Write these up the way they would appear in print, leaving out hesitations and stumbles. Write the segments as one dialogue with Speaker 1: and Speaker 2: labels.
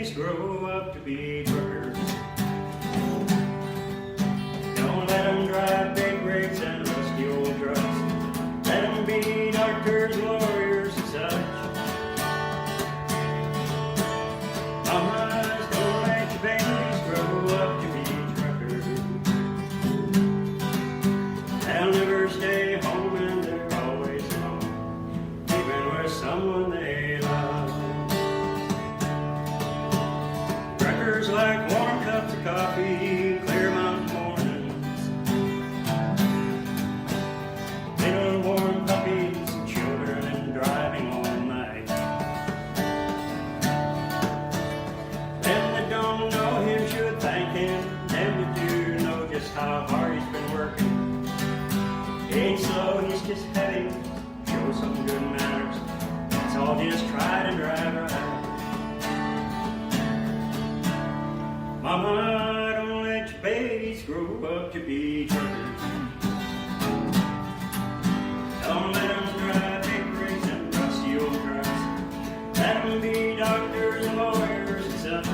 Speaker 1: babies grow up to be truckers. Don't let them drive big rigs and rusty old trucks. Let them be doctors, lawyers, and such. Mamas, don't let your babies grow up to be truckers. They'll never stay home and they're always alone, even with someone they love. Truckers like warm cups of coffee, clear mountain mornings, little warm puppies and children and driving all night. Them that don't know him should thank him, them that do know just how hard he's been working. He ain't slow, he's just heavy, show some good manners, it's all just try to drive right. Mama, don't let your babies grow up to be truckers. Don't let them drive big rigs and rusty old trucks. Let them be doctors and lawyers and such.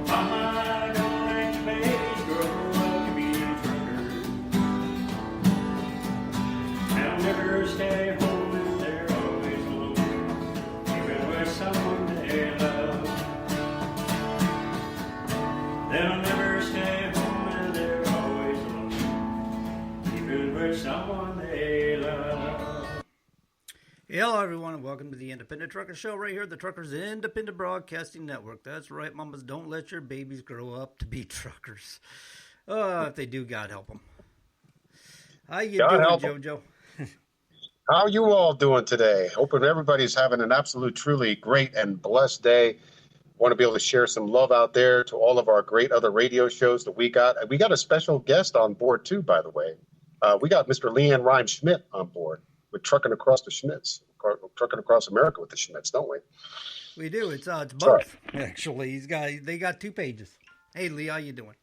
Speaker 1: Mama, don't let your babies grow up to be truckers. They'll never stay home and they're always alone, even with someone they love. They'll never stay home and they're always alone, even with someone they love.
Speaker 2: Hello, everyone, and welcome to the Independent Trucker Show right here at the Truckers Independent Broadcasting Network. That's right, mamas, don't let your babies grow up to be truckers. If they do, God help them. How you doing, JoJo?
Speaker 3: How you all doing today? Hoping everybody's having an absolute, truly great and blessed day. Want to be able to share some love out there to all of our great other radio shows that we got. We got a special guest on board, too, by the way. We got Mr. Leanne Rhyme Schmidt on board with Trucking Across the Schmitz. Trucking Across America with the Schmitz, don't we?
Speaker 2: We do. It's both, actually. They got 2 pages. Hey, Lee, how you doing?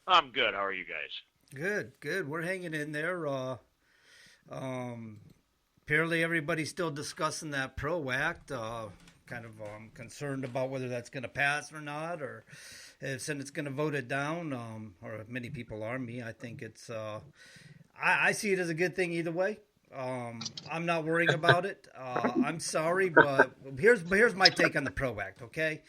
Speaker 4: I'm good. How are you guys?
Speaker 2: Good. We're hanging in there. Apparently everybody's still discussing that PRO Act. Kind of concerned about whether that's going to pass or not, or if Senate's going to vote it down, or if many people are. Me, I think it's I see it as a good thing either way. I'm not worrying about it. I'm sorry, but here's my take on the PRO Act, okay?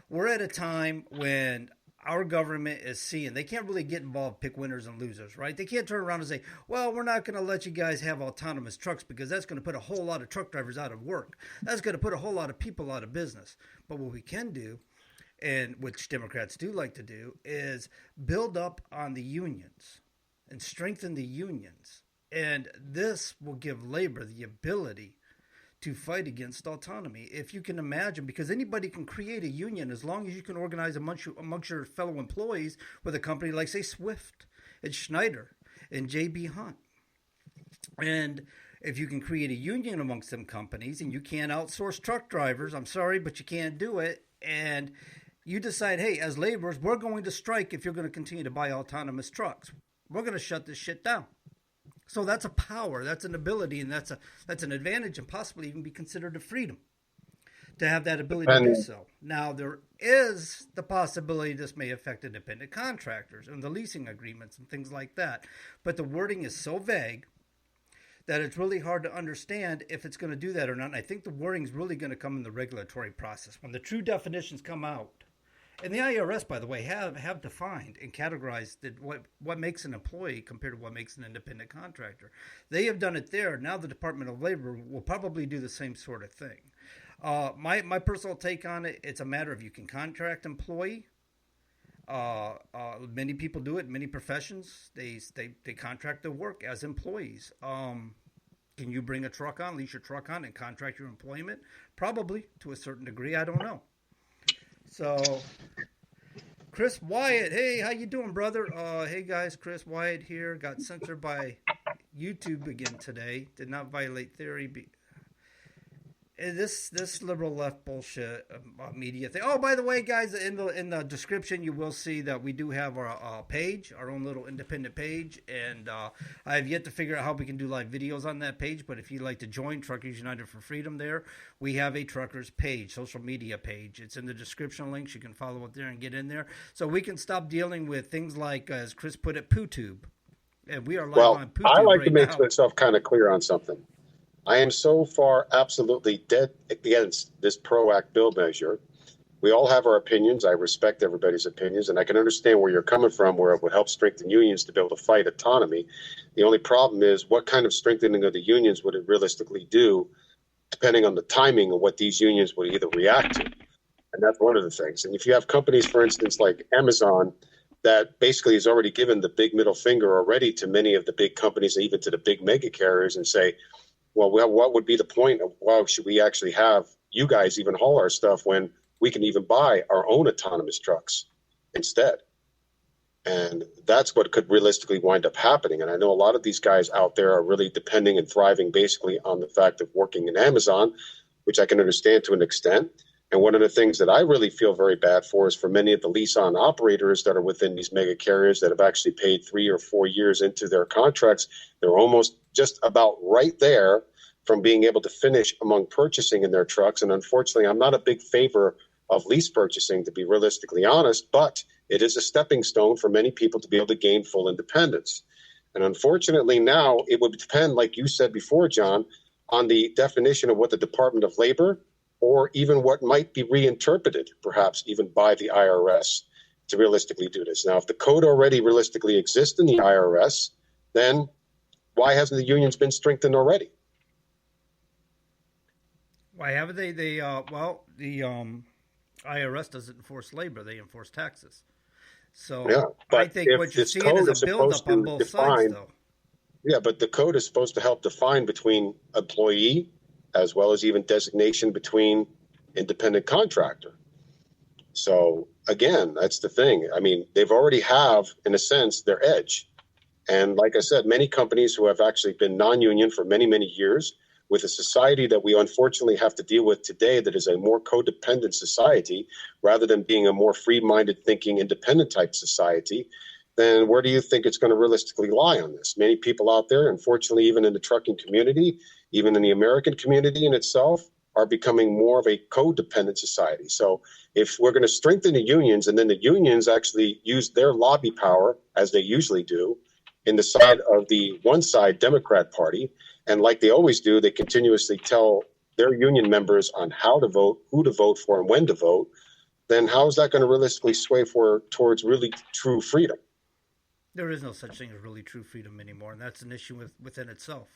Speaker 2: We're at a time when our government is seeing they can't really get involved, pick winners and losers, right? They can't turn around and say, well, we're not going to let you guys have autonomous trucks because that's going to put a whole lot of truck drivers out of work. That's going to put a whole lot of people out of business. But what we can do, and which Democrats do like to do, is build up on the unions and strengthen the unions. And this will give labor the ability to fight against autonomy. If you can imagine, because anybody can create a union as long as you can organize amongst your fellow employees with a company like, say, Swift and Schneider and J.B. Hunt. And if you can create a union amongst them companies and you can't outsource truck drivers, I'm sorry, but you can't do it. And you decide, hey, as laborers, we're going to strike if you're going to continue to buy autonomous trucks. We're going to shut this shit down. So that's a power, that's an ability, and that's an advantage, and possibly even be considered a freedom to have that ability to do so. Now, there is the possibility this may affect independent contractors and the leasing agreements and things like that. But the wording is so vague that it's really hard to understand if it's going to do that or not. And I think the wording is really going to come in the regulatory process. When the true definitions come out, and the IRS, by the way, have defined and categorized what makes an employee compared to what makes an independent contractor. They have done it there. Now the Department of Labor will probably do the same sort of thing. My personal take on it, it's a matter of you can contract employee. Many people do it. Many professions, they contract their work as employees. Can you bring a truck on, lease your truck on, and contract your employment? Probably, to a certain degree. I don't know. So, Chris Wyatt, hey, how you doing, brother? Hey, guys, Chris Wyatt here. Got censored by YouTube again today. Did not violate theory. this liberal left bullshit media thing. Oh, by the way, guys, in the description you will see that we do have our page, our own little independent page, and I have yet to figure out how we can do live videos on that page. But if you'd like to join Truckers United for Freedom, there we have a Truckers page, social media page. It's in the description links. You can follow it there and get in there, so we can stop dealing with things like, as Chris put it, PooTube. And we are live on PooTube.
Speaker 3: I like
Speaker 2: right
Speaker 3: to make
Speaker 2: now.
Speaker 3: myself kind of clear on something. I am so far absolutely dead against this PRO Act bill measure. We all have our opinions. I respect everybody's opinions, and I can understand where you're coming from, where it would help strengthen unions to be able to fight autonomy. The only problem is, what kind of strengthening of the unions would it realistically do, depending on the timing of what these unions would either react to? And that's one of the things. And if you have companies, for instance, like Amazon, that basically has already given the big middle finger already to many of the big companies, even to the big mega carriers, and say, well, what would be the point of why should we actually have you guys even haul our stuff when we can even buy our own autonomous trucks instead? And that's what could realistically wind up happening. And I know a lot of these guys out there are really depending and thriving basically on the fact of working in Amazon, which I can understand to an extent. And one of the things that I really feel very bad for is for many of the lease-on operators that are within these mega carriers that have actually paid 3 or 4 years into their contracts. They're almost just about right there from being able to finish among purchasing in their trucks. And unfortunately, I'm not a big favor of lease purchasing, to be realistically honest, but it is a stepping stone for many people to be able to gain full independence. And unfortunately now it would depend, like you said before, John, on the definition of what the Department of Labor or even what might be reinterpreted, perhaps even by the IRS, to realistically do this. Now, if the code already realistically exists in the IRS, then why hasn't the unions been strengthened already?
Speaker 2: Why haven't they? The IRS doesn't enforce labor; they enforce taxes. So
Speaker 3: yeah,
Speaker 2: I think what you're seeing is a buildup on both sides, though.
Speaker 3: Yeah, but the code is supposed to help define between employee as well as even designation between independent contractor. So again, that's the thing. I mean, they've already have, in a sense, their edge. And like I said, many companies who have actually been non-union for many, many years, with a society that we unfortunately have to deal with today that is a more codependent society rather than being a more free-minded thinking, independent type society, then where do you think it's going to realistically lie on this? Many people out there, unfortunately, even in the trucking community, even in the American community in itself, are becoming more of a codependent society. So if we're going to strengthen the unions and then the unions actually use their lobby power, as they usually do, in the side of the one side Democrat Party, and like they always do, they continuously tell their union members on how to vote, who to vote for, and when to vote, then how is that going to realistically sway towards really true freedom?
Speaker 2: There is no such thing as really true freedom anymore, and that's an issue within itself.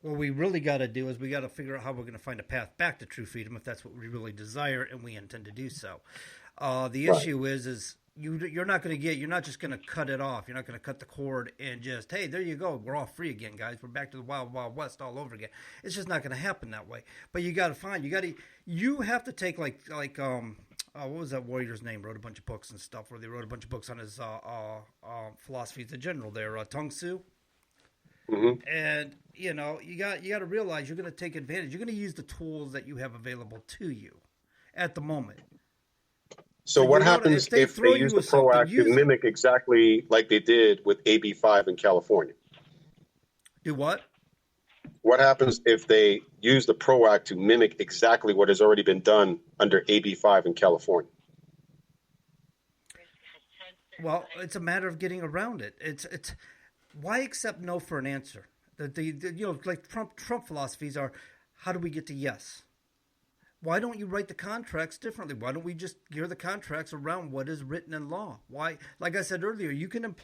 Speaker 2: What we really got to do is we got to figure out how we're going to find a path back to true freedom if that's what we really desire, and we intend to do so. The issue is you're not going to you're not just going to cut it off. You're not going to cut the cord and just, hey, there you go. We're all free again, guys. We're back to the wild, wild west all over again. It's just not going to happen that way. But you got to find, you have to take like what was that warrior's name? Wrote a bunch of books and stuff, where they wrote a bunch of books on his philosophy as a general there, Tong Su.
Speaker 3: Mm-hmm.
Speaker 2: And you got to realize you're going to take advantage. You're going to use the tools that you have available to you at the moment.
Speaker 3: So what happens if they use the PRO Act to mimic exactly like they did with AB 5 in California?
Speaker 2: Do what?
Speaker 3: What happens if they use the PRO Act to mimic exactly what has already been done under AB 5 in California?
Speaker 2: Well, it's a matter of getting around it. It's why accept no for an answer? Like Trump philosophies are, how do we get to yes? Why don't you write the contracts differently? Why don't we just gear the contracts around what is written in law? Why, like I said earlier, you can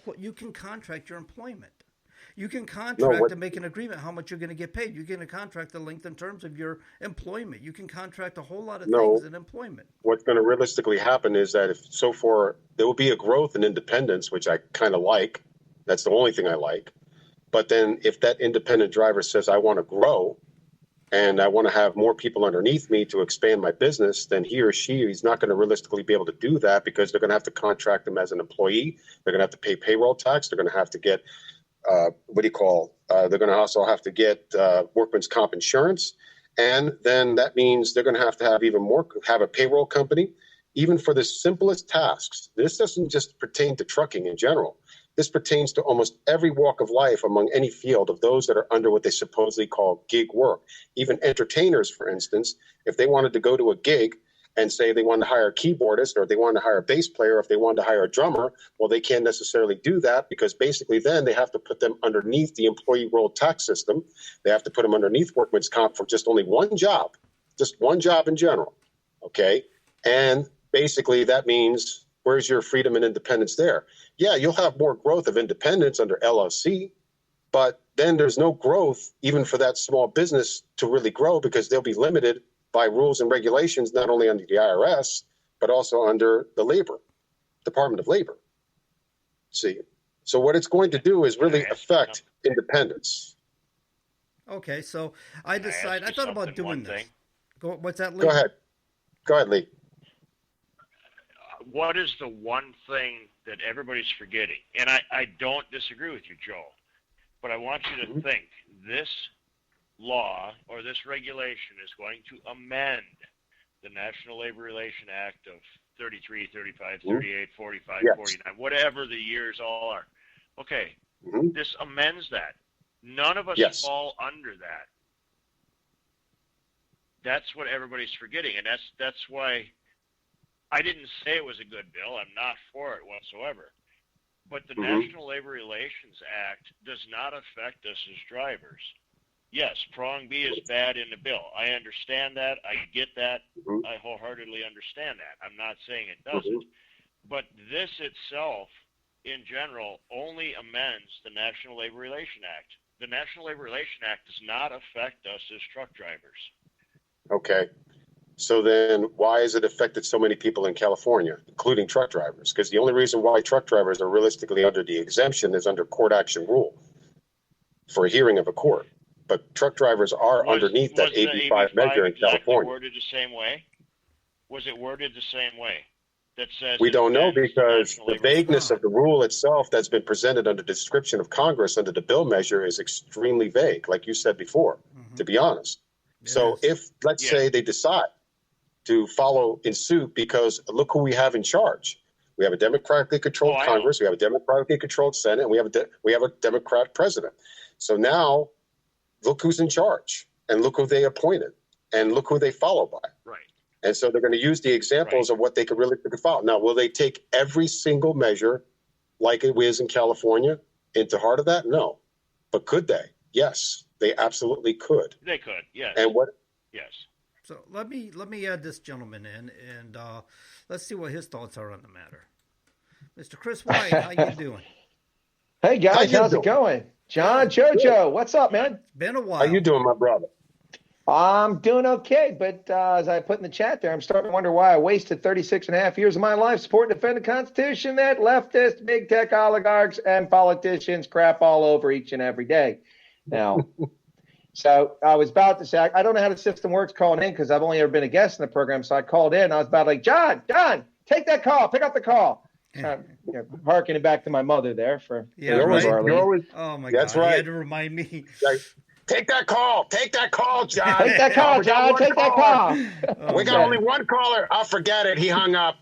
Speaker 2: contract your employment. You can contract to make an agreement how much you're going to get paid. You can contract the length and terms of your employment. You can contract a whole lot of things in employment.
Speaker 3: What's going to realistically happen is that there will be a growth in independence, which I kind of like. That's the only thing I like. But then if that independent driver says, I want to grow, and I want to have more people underneath me to expand my business, then he or she is not going to realistically be able to do that because they're going to have to contract them as an employee. They're going to have to pay payroll tax. They're going to have to get, they're going to also have to get workman's comp insurance. And then that means they're going to have even more, have a payroll company, even for the simplest tasks. This doesn't just pertain to trucking in general. This pertains to almost every walk of life among any field of those that are under what they supposedly call gig work. Even entertainers, for instance, if they wanted to go to a gig and say they wanted to hire a keyboardist or they wanted to hire a bass player, if they wanted to hire a drummer, well, they can't necessarily do that because basically then they have to put them underneath the employee roll tax system. They have to put them underneath workman's comp for just only one job in general, okay? And basically that means where's your freedom and independence there? Yeah, you'll have more growth of independence under LLC, but then there's no growth even for that small business to really grow because they'll be limited by rules and regulations, not only under the IRS, but also under the Department of Labor. See, so what it's going to do is really affect independence.
Speaker 2: Okay, so I thought about doing this. What's that, Lee?
Speaker 3: Go ahead, Lee.
Speaker 4: What is the one thing that everybody's forgetting? And I don't disagree with you, Joe, but I want you to think this law or this regulation is going to amend the National Labor Relations Act of 33, 35, 38, 45, 49, whatever the years all are. Okay, this amends that. None of us fall under that. That's what everybody's forgetting, and that's why I didn't say it was a good bill. I'm not for it whatsoever. But the National Labor Relations Act does not affect us as drivers. Yes, prong B is bad in the bill. I understand that. I get that. I wholeheartedly understand that. I'm not saying it doesn't. But this itself, in general, only amends the National Labor Relations Act. The National Labor Relations Act does not affect us as truck drivers. Okay.
Speaker 3: So then why has it affected so many people in California, including truck drivers? Because the only reason why truck drivers are realistically under the exemption is under court action rule for a hearing of a court. But truck drivers are underneath that AB5 measure in California.
Speaker 4: Was it worded the same way? Was it worded the same way? That says
Speaker 3: we don't know because the vagueness of the rule itself that's been presented under the description of Congress under the bill measure is extremely vague, like you said before, to be honest. Yes. So if, let's say, they decide to follow in suit because look who we have in charge. We have a democratically controlled Congress, we have a democratically controlled Senate, and we have a Democrat president. So now look who's in charge and look who they appointed and look who they follow by.
Speaker 4: Right.
Speaker 3: And so they're going to use the examples of what they could really follow. Now, will they take every single measure like it is in California into heart of that? No. But could they? Yes, they absolutely could.
Speaker 4: They could, yes.
Speaker 3: And what?
Speaker 4: Yes.
Speaker 2: So let me add this gentleman in, and let's see what his thoughts are on the matter. Mr. Chris White, how you doing?
Speaker 5: Hey, guys, how's it going? John, Jojo, what's up, man?
Speaker 2: It's been a while.
Speaker 3: How you doing, my brother?
Speaker 5: I'm doing okay, but as I put in the chat there, I'm starting to wonder why I wasted 36 and a half years of my life supporting and defending the Constitution that leftist, big tech oligarchs and politicians crap all over each and every day. Now, so I was about to say, I don't know how the system works calling in because I've only ever been a guest in the program, so I called in. I was about like, John, take that call, pick up the call. Harkening back to my mother there for
Speaker 2: you're always, oh my God,
Speaker 3: right.
Speaker 2: You had to remind me.
Speaker 3: Take that call, John.
Speaker 5: Take that call, John. Take that call.
Speaker 3: We got only one caller. I'll forget it. He hung up.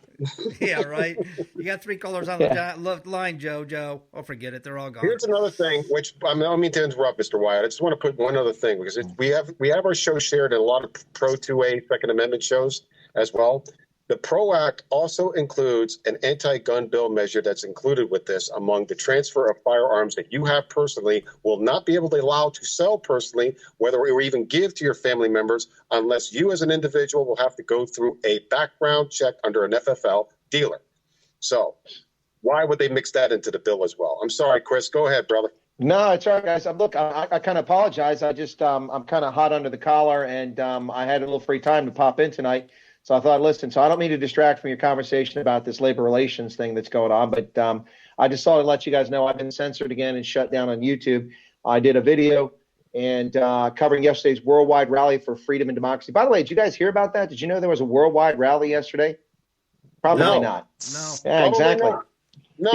Speaker 2: Yeah, right. You got 3 callers on the line, Joe. Oh, forget it. They're all gone.
Speaker 3: Here's another thing, which I don't mean to interrupt, Mr. Wyatt. I just want to put one other thing because we have our show shared in a lot of pro 2A Second Amendment shows as well. The PRO Act also includes an anti-gun bill measure that's included with this among the transfer of firearms that you have personally will not be able to allow to sell personally, whether or even give to your family members, unless you as an individual will have to go through a background check under an FFL dealer. So why would they mix that into the bill as well? I'm sorry, Chris. Go ahead, brother.
Speaker 5: No, it's all right, guys. Look, I kind of apologize. I just I'm kind of hot under the collar, and I had a little free time to pop in tonight. So I thought, listen, so I don't mean to distract from your conversation about this labor relations thing that's going on, but I just thought I'd let you guys know I've been censored again and shut down on YouTube. I did a video and covering yesterday's worldwide rally for freedom and democracy. By the way, did you guys hear about that? Did you know there was a worldwide rally yesterday? Probably not.
Speaker 2: No.
Speaker 5: Yeah, exactly.
Speaker 3: Not. No.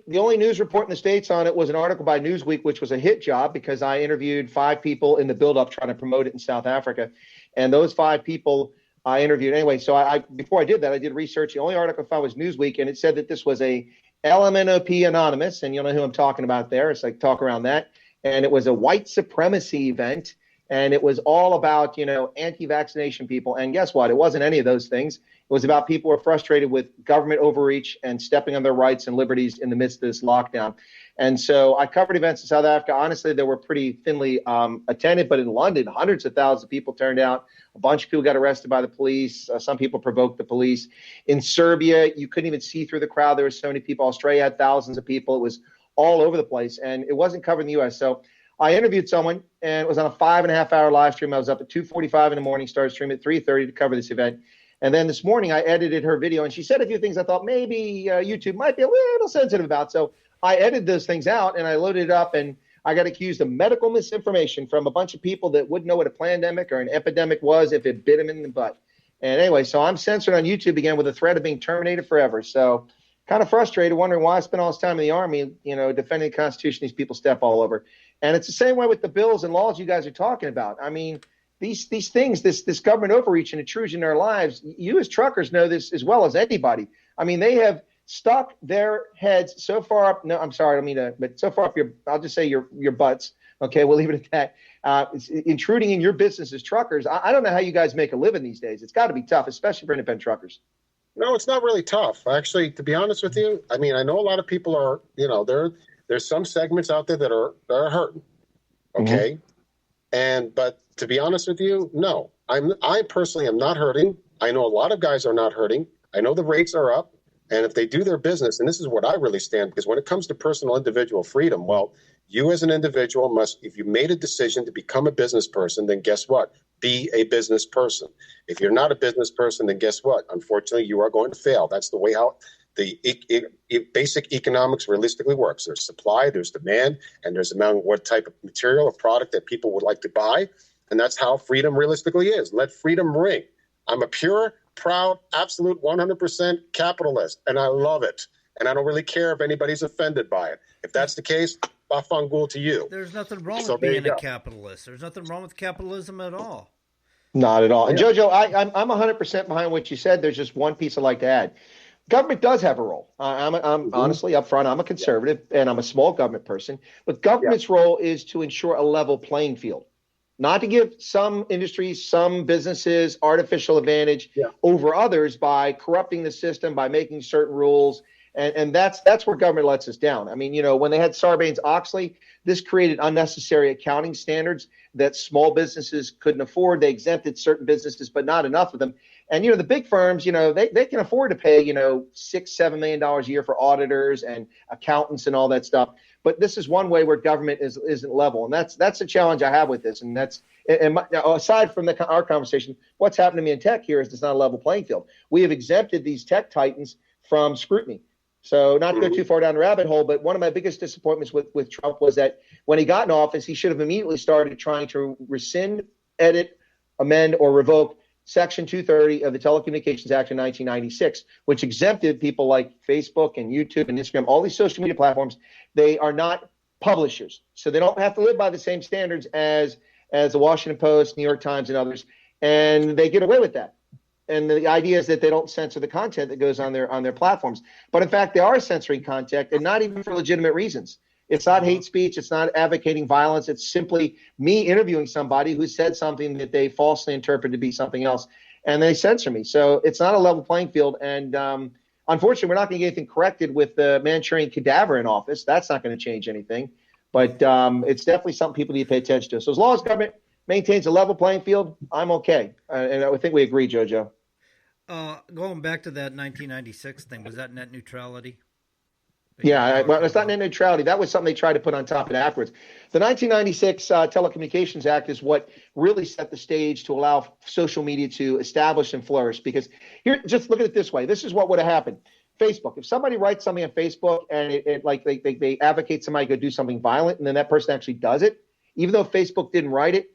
Speaker 5: The only news report in the States on it was an article by Newsweek, which was a hit job because I interviewed 5 people in the build-up trying to promote it in South Africa. And those 5 people I interviewed anyway. So I before I did that, I did research. The only article I found was Newsweek, and it said that this was a LMNOP Anonymous, and you'll know who I'm talking about there. It's like talk around that. And it was a white supremacy event, and it was all about, anti-vaccination people. And guess what? It wasn't any of those things. It was about people who are frustrated with government overreach and stepping on their rights and liberties in the midst of this lockdown. And so I covered events in South Africa. Honestly, they were pretty thinly attended, but in London, hundreds of thousands of people turned out. A bunch of people got arrested by the police. Some people provoked the police. In Serbia, you couldn't even see through the crowd. There were so many people. Australia had thousands of people. It was all over the place, and it wasn't covered in the U.S. So I interviewed someone, and it was on a 5.5-hour live stream. I was up at 2:45 in the morning, started streaming at 3:30 to cover this event. And then this morning, I edited her video, and she said a few things I thought maybe YouTube might be a little sensitive about. So I edited those things out, and I loaded it up, and I got accused of medical misinformation from a bunch of people that wouldn't know what a pandemic or an epidemic was if it bit them in the butt. And anyway, so I'm censored on YouTube again with a threat of being terminated forever. So kind of frustrated, wondering why I spent all this time in the Army, defending the Constitution. These people step all over. And it's the same way with the bills and laws you guys are talking about. I mean, these things, this government overreach and intrusion in our lives, you as truckers know this as well as anybody. I mean, they have stuck their heads so far up. No, I'm sorry, I don't mean to, but so far up I'll just say your butts. Okay, we'll leave it at that. It's intruding in your business as truckers. I don't know how you guys make a living these days. It's got to be tough, especially for independent truckers.
Speaker 3: No, it's not really tough. Actually, to be honest with you, I mean, I know a lot of people are, there's some segments out there that are hurting. Okay. Mm-hmm. But to be honest with you, no, I personally am not hurting. I know a lot of guys are not hurting. I know the rates are up. And if they do their business, and this is what I really stand, because when it comes to personal individual freedom, well, you as an individual must, if you made a decision to become a business person, then guess what? Be a business person. If you're not a business person, then guess what? Unfortunately, you are going to fail. That's the way how the basic economics realistically works. There's supply, there's demand, and there's amount of what type of material or product that people would like to buy. And that's how freedom realistically is. Let freedom ring. I'm a pure, proud, absolute 100% capitalist, and I love it. And I don't really care if anybody's offended by it. If that's the case, bafangul to you.
Speaker 2: There's nothing wrong with being a capitalist. There's nothing wrong with capitalism at all.
Speaker 5: Not at all. And Jojo, I'm 100% behind what you said. There's just one piece I'd like to add. Government does have a role. I'm honestly up front. I'm a conservative, and I'm a small government person. But government's role is to ensure a level playing field. Not to give some industries, some businesses artificial advantage over others by corrupting the system, by making certain rules. And that's where government lets us down. I mean, when they had Sarbanes-Oxley, this created unnecessary accounting standards that small businesses couldn't afford. They exempted certain businesses, but not enough of them. And, the big firms, they can afford to pay, $6-7 million a year for auditors and accountants and all that stuff. But this is one way where government isn't level. And that's the challenge I have with this. And aside from our conversation, what's happened to me in tech here is it's not a level playing field. We have exempted these tech titans from scrutiny. So not to go too far down the rabbit hole, but one of my biggest disappointments with Trump was that when he got in office, he should have immediately started trying to rescind, edit, amend, or revoke Section 230 of the Telecommunications Act of 1996, which exempted people like Facebook and YouTube and Instagram, all these social media platforms. They are not publishers, so they don't have to live by the same standards as the Washington Post, New York Times, and others, and they get away with that. And the idea is that they don't censor the content that goes on their platforms. But in fact, they are censoring content, and not even for legitimate reasons. It's not hate speech. It's not advocating violence. It's simply me interviewing somebody who said something that they falsely interpret to be something else, and they censor me. So it's not a level playing field. And unfortunately, we're not going to get anything corrected with the Manchurian cadaver in office. That's not going to change anything. But it's definitely something people need to pay attention to. So as long as government maintains a level playing field, I'm okay. And I think we agree, JoJo.
Speaker 2: Going back to that 1996 thing, was that net neutrality?
Speaker 5: Yeah, well, it's not net neutrality. That was something they tried to put on top of it afterwards. The 1996 Telecommunications Act is what really set the stage to allow social media to establish and flourish. Because here, just look at it this way. This is what would have happened. Facebook, if somebody writes something on Facebook and they advocate somebody go do something violent, and then that person actually does it, even though Facebook didn't write it,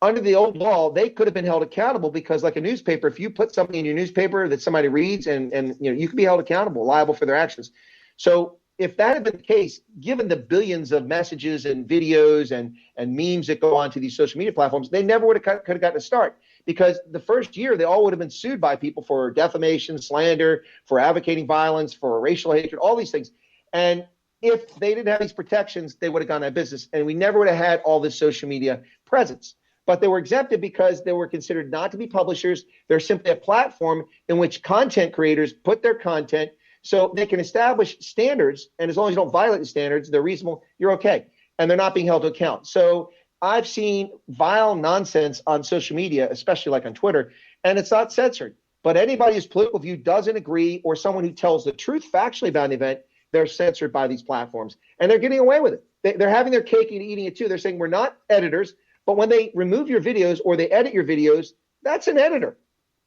Speaker 5: under the old law, they could have been held accountable because, like a newspaper, if you put something in your newspaper that somebody reads, and you could be held accountable, liable for their actions. So if that had been the case, given the billions of messages and videos and memes that go onto these social media platforms, they never could have gotten a start. because the first year they all would have been sued by people for defamation, slander, for advocating violence, for racial hatred, all these things. And if they didn't have these protections, they would have gone out of business, and we never would have had all this social media presence. But they were exempted because they were considered not to be publishers. They're simply a platform in which content creators put their content so they can establish standards. And as long as you don't violate the standards, they're reasonable, you're okay. And they're not being held to account. So I've seen vile nonsense on social media, especially like on Twitter, and it's not censored. But anybody whose political view doesn't agree, or someone who tells the truth factually about an event, they're censored by these platforms. And they're getting away with it. They're having their cake and eating it too. They're saying we're not editors, but when they remove your videos or they edit your videos, that's an editor.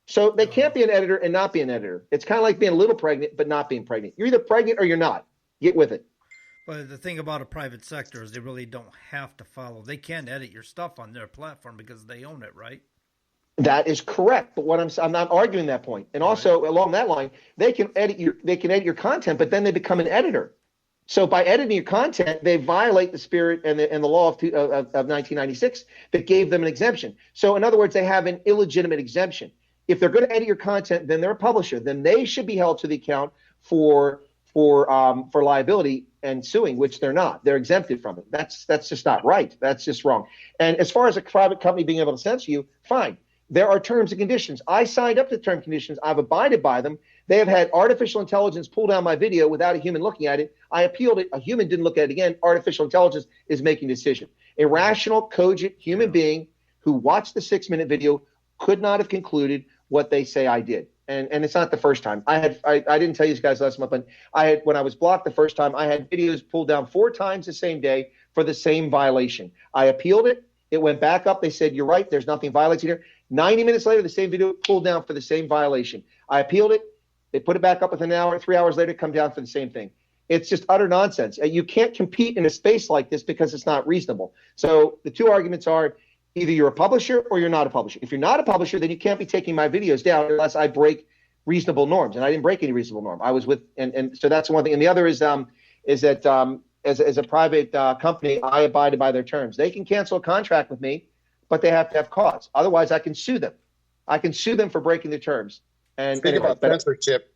Speaker 5: So they can't be an editor and not be an editor. It's kind of like being a little pregnant, but not being pregnant. You're either pregnant or you're not. Get with it.
Speaker 2: But the thing about a private sector is they really don't have to follow. They can edit your stuff on their platform because they own it, right?
Speaker 5: That is correct. But I'm not arguing that point. And also along that line, they can edit your content, but then they become an editor. So by editing your content, they violate the spirit and the law of 1996 that gave them an exemption. So in other words, they have an illegitimate exemption. If they're going to edit your content, then they're a publisher. Then they should be held to the account for liability and suing, which they're not. They're exempted from it. That's just not right. That's just wrong. And as far as a private company being able to censor you, fine. There are terms and conditions. I signed up to term and conditions. I've abided by them. They have had artificial intelligence pull down my video without a human looking at it. I appealed it. A human didn't look at it again. Artificial intelligence is making a decision. A rational, cogent human being who watched the 6-minute video could not have concluded what they say I did. And it's not the first time. I didn't tell you guys last month, but when I was blocked the first time, I had videos pulled down 4 times the same day for the same violation. I appealed it. It went back up. They said, you're right. There's nothing violating here. 90 minutes later, the same video pulled down for the same violation. I appealed it. They put it back up within an hour. 3 hours later, come down for the same thing. It's just utter nonsense. You can't compete in a space like this because it's not reasonable. So the two arguments are either you're a publisher or you're not a publisher. If you're not a publisher, then you can't be taking my videos down unless I break reasonable norms. And I didn't break any reasonable norm. I was with, and so that's one thing. And the other is that as a private company, I abided by their terms. They can cancel a contract with me, but they have to have cause. Otherwise, I can sue them. I can sue them for breaking the terms. And
Speaker 3: speaking about censorship,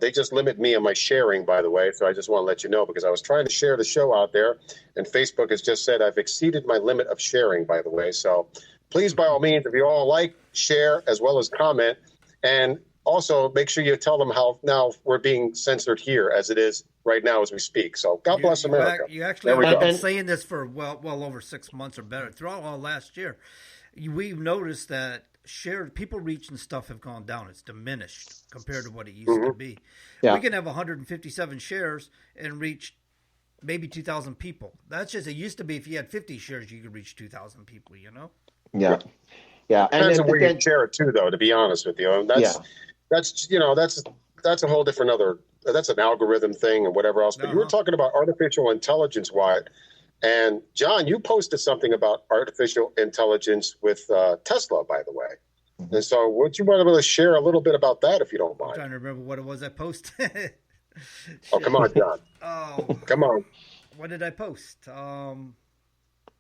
Speaker 3: they just limit me on my sharing, by the way. So I just want to let you know, because I was trying to share the show out there, and Facebook has just said I've exceeded my limit of sharing, by the way. So please, by all means, if you all like, share, as well as comment. And also make sure you tell them how now we're being censored here as it is right now as we speak. So God bless America.
Speaker 2: You actually have been saying this for well over 6 months or better. Throughout all last year, we've noticed that people reach and stuff have gone down. It's diminished compared to what it used to be. Yeah. We can have 157 shares and reach maybe 2,000 people. That's just, it used to be if you had 50 shares, you could reach 2,000 people, you know?
Speaker 5: Yeah. Yeah.
Speaker 3: Depends on where you share it too, though, to be honest with you. And that's a whole different that's an algorithm thing and whatever else. But you were talking about artificial intelligence, Wyatt. And John, you posted something about artificial intelligence with Tesla, by the way. And so would you want to share a little bit about that, if you don't mind?
Speaker 2: I'm trying to remember what it was I posted.
Speaker 3: Oh, come on, John. Come on.
Speaker 2: What did I post?
Speaker 3: You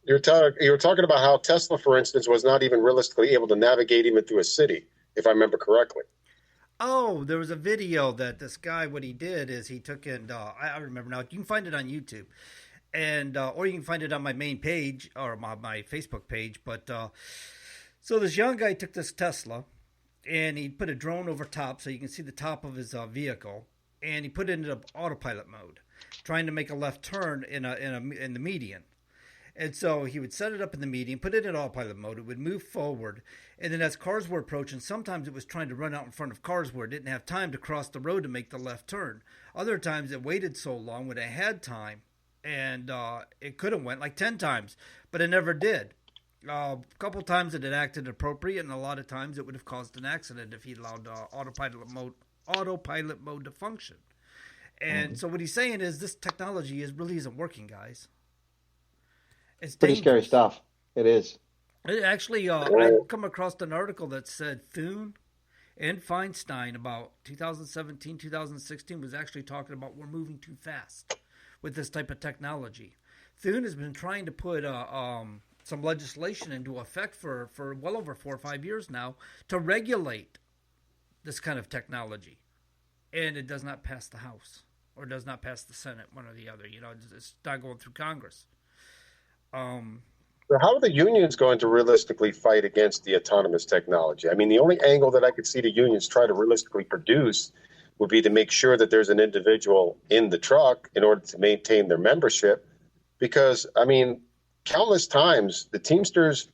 Speaker 3: were talking about how Tesla, for instance, was not even realistically able to navigate even through a city, if I remember correctly.
Speaker 2: Oh, there was a video that this guy, what he did is he took and I remember now. You can find it on YouTube. And or you can find it on my main page or my Facebook page. But so this young guy took this Tesla and he put a drone over top so you can see the top of his vehicle, and he put it into autopilot mode, trying to make a left turn in the median. And so he would set it up in the median, put it in autopilot mode. It would move forward, and then as cars were approaching, sometimes it was trying to run out in front of cars where it didn't have time to cross the road to make the left turn. Other times it waited so long when it had time. And it could have went like 10 times, but it never did. A couple times it had acted appropriate, and a lot of times it would have caused an accident if he allowed autopilot mode to function. And so what he's saying is this technology really isn't working, guys. It's
Speaker 5: pretty scary stuff. It is.
Speaker 2: It actually, I'd come across an article that said Thune and Feinstein about 2017, 2016 was actually talking about we're moving too fast with this type of technology. Thune has been trying to put some legislation into effect for well over 4 or 5 years now to regulate this kind of technology, and it does not pass the House or does not pass the Senate, one or the other. It's not going through Congress.
Speaker 3: So how are the unions going to realistically fight against the autonomous technology? I mean, the only angle that I could see the unions try to realistically produce would be to make sure that there's an individual in the truck in order to maintain their membership. Because, I mean, countless times the Teamsters,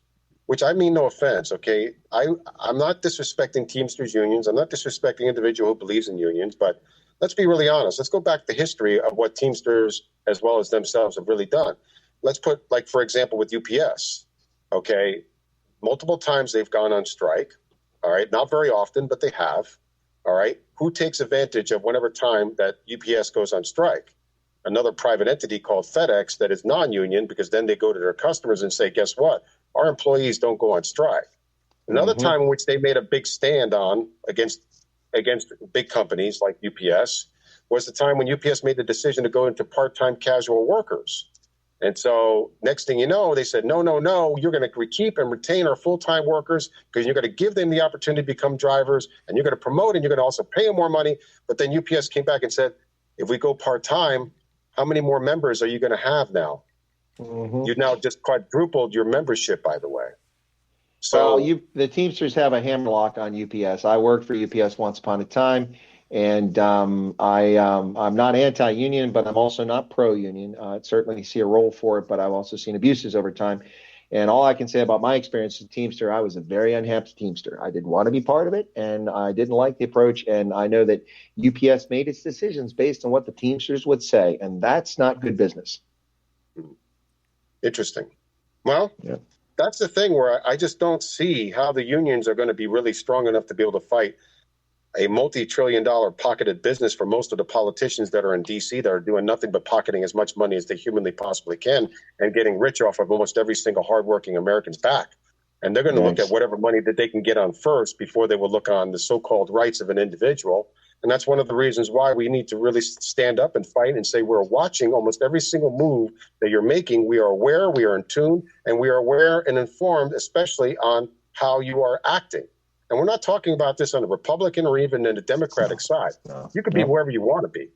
Speaker 3: which I mean no offense, okay? I'm not disrespecting Teamsters unions. I'm not disrespecting an individual who believes in unions, but let's be really honest. Let's go back to the history of what Teamsters as well as themselves have really done. Let's put, like, for example, with UPS, okay? Multiple times they've gone on strike, all right? Not very often, but they have, all right? Who takes advantage of whenever time that UPS goes on strike? Another private entity called FedEx that is non-union, because then they go to their customers and say, guess what? Our employees don't go on strike. Another time in which they made a big stand on against big companies like UPS was the time when UPS made the decision to go into part-time casual workers. And so next thing you know, they said, no, you're going to keep and retain our full-time workers because you're going to give them the opportunity to become drivers, and you're going to promote, and you're going to also pay them more money. But then UPS came back and said, if we go part-time, how many more members are you going to have now? You've now just quadrupled your membership, by the way. So
Speaker 5: the Teamsters have a hammerlock on UPS. I worked for UPS once upon a time, and I'm not anti-union, but I'm also not pro-union. I certainly see a role for it, but I've also seen abuses over time. And all I can say about my experience as a Teamster, I was a very unhappy Teamster. I didn't want to be part of it, and I didn't like the approach. And I know that UPS made its decisions based on what the Teamsters would say, and that's not good business.
Speaker 3: Interesting. Well, that's the thing where I just don't see how the unions are going to be really strong enough to be able to fight a multi-trillion-dollar pocketed business for most of the politicians that are in D.C. that are doing nothing but pocketing as much money as they humanly possibly can and getting rich off of almost every single hardworking American's back. And they're going to look at whatever money that they can get on first before they will look on the so-called rights of an individual. And that's one of the reasons why we need to really stand up and fight and say we're watching almost every single move that you're making. We are aware, we are in tune, and we are aware and informed, especially on how you are acting. And we're not talking about this on the Republican or even in the Democratic side. You could be wherever you want to be.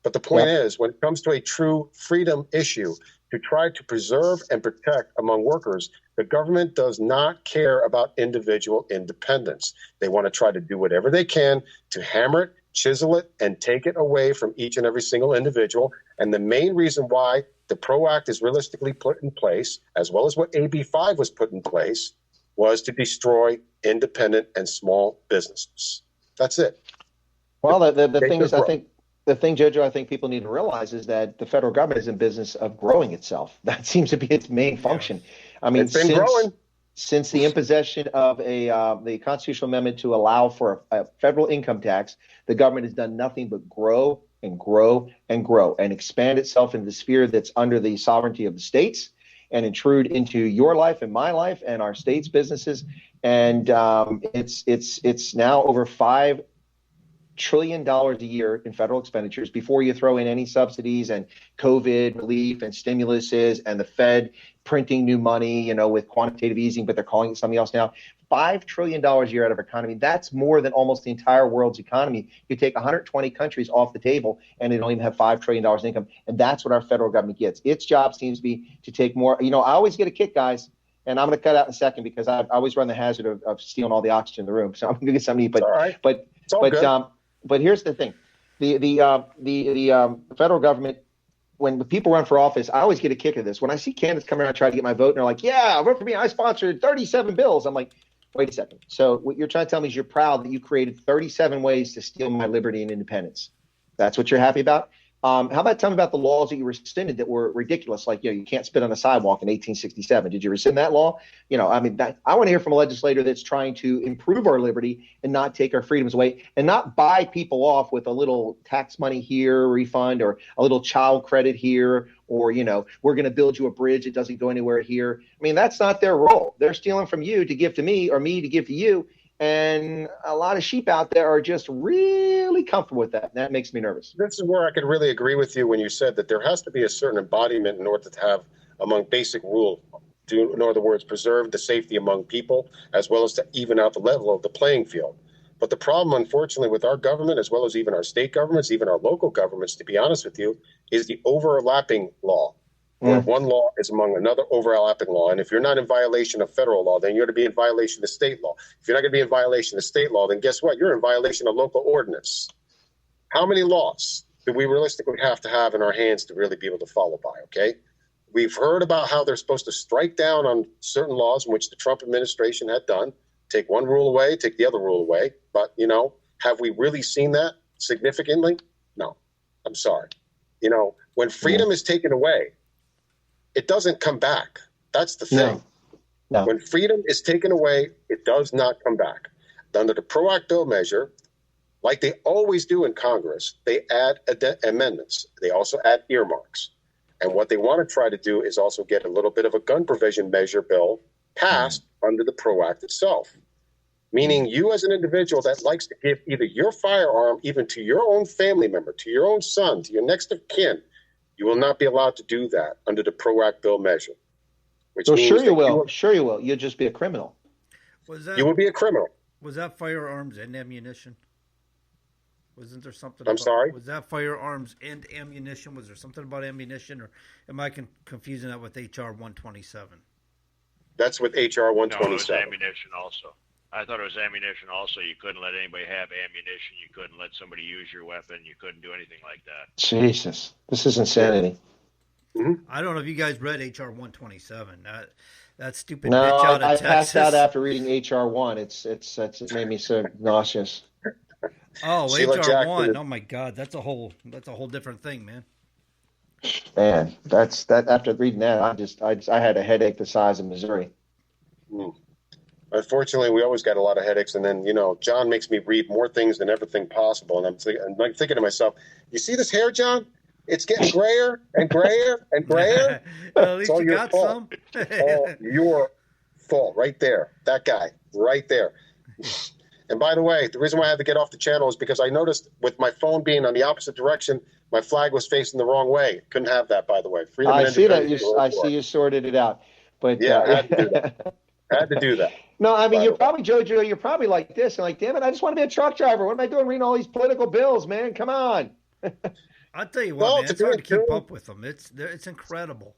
Speaker 3: But the point is, when it comes to a true freedom issue, to try to preserve and protect among workers, the government does not care about individual independence. They want to try to do whatever they can to hammer it, chisel it, and take it away from each and every single individual. And the main reason why the PRO Act is realistically put in place, as well as what AB 5 was put in place, was to destroy independent and small businesses. That's it.
Speaker 5: Well, the thing is, Jojo, I think people need to realize is that the federal government is in business of growing itself. That seems to be its main function. I mean,
Speaker 3: it's been growing.
Speaker 5: Since the imposition of the constitutional amendment to allow for a federal income tax, the government has done nothing but grow and grow and grow and expand itself into the sphere that's under the sovereignty of the states and intrude into your life and my life and our states' businesses. And it's now over $5 trillion a year in federal expenditures before you throw in any subsidies and COVID relief and stimuluses and the Fed printing new money, with quantitative easing, but they're calling it something else now. $5 trillion a year out of our economy. That's more than almost the entire world's economy. You take 120 countries off the table and they don't even have $5 trillion in income. And that's what our federal government gets. Its job seems to be to take more. I always get a kick, guys, and I'm going to cut out in a second because I always run the hazard of stealing all the oxygen in the room. So I'm going to get something to eat.
Speaker 3: All right.
Speaker 5: But here's the thing. The federal government, when people run for office, I always get a kick of this. When I see candidates come around and try to get my vote, and they're like, yeah, vote for me. I sponsored 37 bills. I'm like, wait a second. So what you're trying to tell me is you're proud that you created 37 ways to steal my liberty and independence. That's what you're happy about? How about tell me about the laws that you rescinded that were ridiculous? Like, you can't spit on a sidewalk in 1867. Did you rescind that law? I want to hear from a legislator that's trying to improve our liberty and not take our freedoms away and not buy people off with a little tax money here, refund, or a little child credit here, or, we're going to build you a bridge that doesn't go anywhere here. That's not their role. They're stealing from you to give to me or me to give to you. And a lot of sheep out there are just really comfortable with that. And that makes me nervous.
Speaker 3: This is where I could really agree with you when you said that there has to be a certain embodiment in order to have among basic rule to, in other words, preserve the safety among people, as well as to even out the level of the playing field. But the problem, unfortunately, with our government, as well as even our state governments, even our local governments, to be honest with you, is the overlapping law, where one law is among another overlapping law. And if you're not in violation of federal law, then you're going to be in violation of state law. If you're not going to be in violation of state law, then guess what? You're in violation of local ordinance. How many laws do we realistically have to have in our hands to really be able to follow by, okay? We've heard about how they're supposed to strike down on certain laws in which the Trump administration had done, take one rule away, take the other rule away. But, you know, have we really seen that significantly? No, I'm sorry. You know, when freedom is taken away, it doesn't come back. That's the thing.
Speaker 5: No.
Speaker 3: When freedom is taken away, it does not come back. Under the PRO Act bill measure, like they always do in Congress, they add amendments. They also add earmarks. And what they want to try to do is also get a little bit of a gun provision measure bill passed under the PRO Act itself. Meaning you as an individual that likes to give either your firearm even to your own family member, to your own son, to your next of kin, you will not be allowed to do that under the PRO Act bill measure. Which
Speaker 5: So
Speaker 3: means
Speaker 5: sure you
Speaker 3: that
Speaker 5: will. Sure you will. You'll just be a criminal.
Speaker 3: You will be a criminal.
Speaker 2: Was that firearms and ammunition? Wasn't there something?
Speaker 3: I'm sorry?
Speaker 2: Was that firearms and ammunition? Was there something about ammunition, or am I confusing that with HR 127?
Speaker 3: That's with HR
Speaker 4: No, it was
Speaker 3: 127.
Speaker 4: ammunition also. I thought it was ammunition also. You couldn't let anybody have ammunition. You couldn't let somebody use your weapon. You couldn't do anything like that.
Speaker 5: Jesus, this is insanity.
Speaker 2: I don't know if you guys read HR 127. That stupid
Speaker 5: No,
Speaker 2: bitch out of
Speaker 5: I
Speaker 2: Texas.
Speaker 5: passed out after reading HR 1. It made me so nauseous.
Speaker 2: Oh,
Speaker 3: Sheila
Speaker 2: HR
Speaker 3: Jackson
Speaker 2: 1.
Speaker 3: is-
Speaker 2: Oh my God, that's a whole different thing, man.
Speaker 5: Man, that's that. After reading that, I had a headache the size of Missouri.
Speaker 3: Unfortunately, we always got a lot of headaches. And then, you know, John makes me read more things than everything possible. And I'm thinking to myself, you see this hair, John? It's getting grayer and grayer and grayer.
Speaker 2: At least
Speaker 3: all
Speaker 2: you
Speaker 3: your
Speaker 2: got
Speaker 3: fault.
Speaker 2: some.
Speaker 3: All your fault right there. That guy right there. And by the way, the reason why I had to get off the channel is because I noticed with my phone being on the opposite direction, my flag was facing the wrong way. Couldn't have that, by the way. Freedom
Speaker 5: I
Speaker 3: and
Speaker 5: see that.
Speaker 3: independence.
Speaker 5: I see you sorted it out. But
Speaker 3: Yeah, I had to do that. I had to do that.
Speaker 5: No, I mean,
Speaker 3: By
Speaker 5: you're
Speaker 3: the way.
Speaker 5: probably, Jojo, you're probably like this. And like, damn it, I just want to be a truck driver. What am I doing reading all these political bills, man? Come on.
Speaker 2: I'll tell you what,
Speaker 3: Well,
Speaker 2: man,
Speaker 3: to
Speaker 2: it's hard to
Speaker 3: be
Speaker 2: keep
Speaker 3: true-
Speaker 2: up with them. It's incredible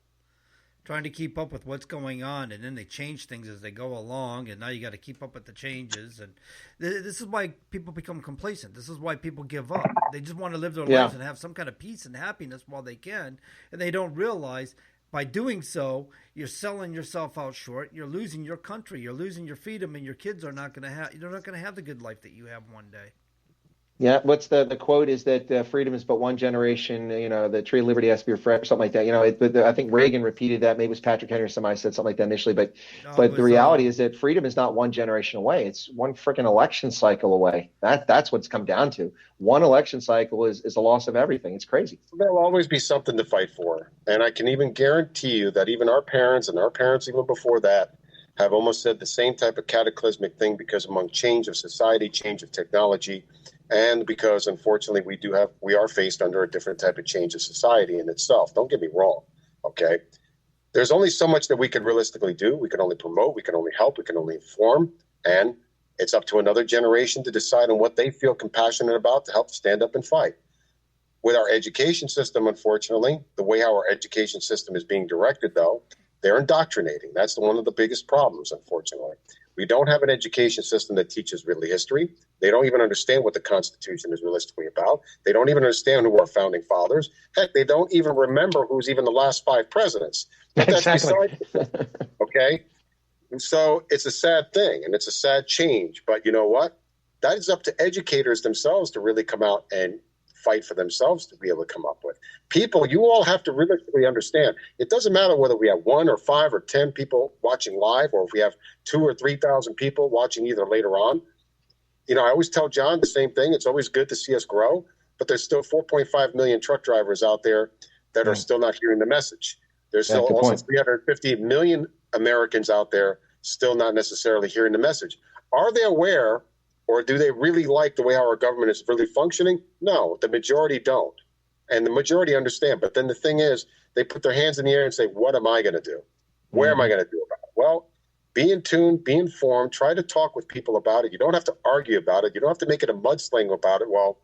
Speaker 2: trying to keep up with what's going on, and then they change things as they go along, and now you got to keep up with the changes. And this is why people become complacent. This is why people give up. They just want to live their lives and have some kind of peace and happiness while they can, and they don't realize by doing so, you're selling yourself out short. You're losing your country. You're losing your freedom, and your kids are not going to have. They're not going to have the good life that you have one day.
Speaker 5: Yeah, what's the quote is that freedom is but one generation. You know, the tree of liberty has to be your friend, or something like that. You know, I think Reagan repeated that. Maybe it was Patrick Henry or somebody said something like that initially. But
Speaker 2: No, it was,
Speaker 5: the reality is that freedom is not one generation away. It's one freaking election cycle away. That's what's come down to. One election cycle is the loss of everything. It's crazy.
Speaker 3: There'll always be something to fight for. And I can even guarantee you that even our parents and our parents even before that have almost said the same type of cataclysmic thing because among change of society, change of technology, and because unfortunately we are faced under a different type of change of society in itself. Don't get me wrong. Okay. There's only so much that we can realistically do. We can only promote, we can only help, we can only inform, and it's up to another generation to decide on what they feel compassionate about to help stand up and fight. With our education system, unfortunately, the way how our education system is being directed, though, they're indoctrinating. That's one of the biggest problems, unfortunately. We don't have an education system that teaches really history. They don't even understand what the Constitution is realistically about. They don't even understand who our founding fathers. Heck, they don't even remember who's even the last 5 presidents. But that's
Speaker 5: Exactly.
Speaker 3: beside okay? And so it's a sad thing, and it's a sad change. But you know what? That is up to educators themselves to really come out and fight for themselves to be able to come up with. People, you all have to realistically understand, it doesn't matter whether we have 1 or 5 or 10 people watching live, or if we have 2,000 or 3,000 people watching either later on. You know, I always tell John the same thing. It's always good to see us grow, but there's still 4.5 million truck drivers out there that are still not hearing the message. There's still
Speaker 5: good
Speaker 3: also
Speaker 5: point.
Speaker 3: 350 million Americans out there still not necessarily hearing the message. Are they aware, or do they really like the way our government is really functioning? No, the majority don't. And the majority understand. But then the thing is, they put their hands in the air and say, what am I going to do? Where am I going to do about it? Well, be in tune, be informed, try to talk with people about it. You don't have to argue about it. You don't have to make it a mudsling about it. Well,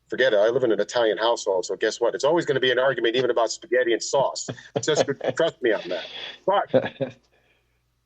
Speaker 3: forget it. I live in an Italian household, so guess what? It's always going to be an argument, even about spaghetti and sauce. Just trust me on that. But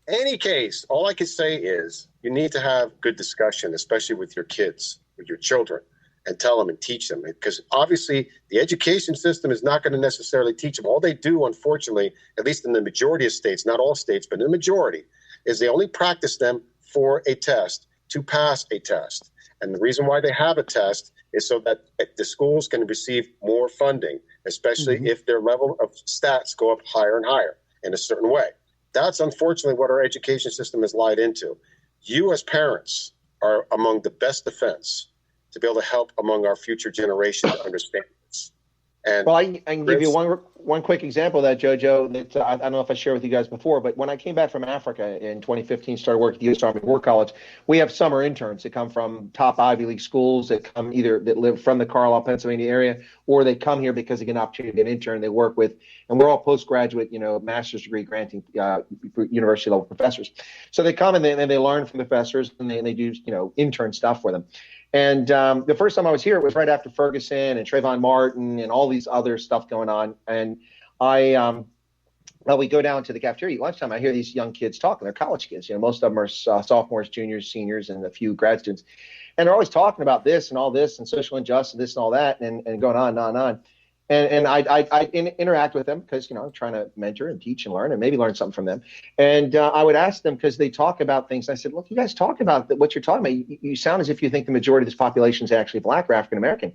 Speaker 3: any case, all I can say is you need to have good discussion, especially with your kids, with your children, and tell them and teach them. Because obviously the education system is not going to necessarily teach them. All they do, unfortunately, at least in the majority of states, not all states, but in the majority, is they only practice them for a test to pass a test. And the reason why they have a test is so that the schools can receive more funding, especially if their level of stats go up higher and higher in a certain way. That's unfortunately what our education system has lied into. You as parents are among the best defense to be able to help among our future generation to understand this. And
Speaker 5: well, I can give you one quick example of that, JoJo, that I don't know if I shared with you guys before, but when I came back from Africa in 2015, started working at the U.S. Army War College, we have summer interns that come from top Ivy League schools that come either that live from the Carlisle, Pennsylvania area, or they come here because they get an opportunity to get an intern. They work with, and we're all postgraduate, master's degree granting university level professors. So they come and they learn from the professors and they do, intern stuff for them. And the first time I was here, it was right after Ferguson and Trayvon Martin and all these other stuff going on. And we go down to the cafeteria at lunchtime. I hear these young kids talking. They're college kids. Most of them are sophomores, juniors, seniors, and a few grad students. And they're always talking about this and all this and social injustice, this and all that, and going on and on and on. And I interact with them because, I'm trying to mentor and teach and learn and maybe learn something from them. And I would ask them because they talk about things. I said, look, you guys talk about what you're talking about. You sound as if you think the majority of this population is actually Black or African-American.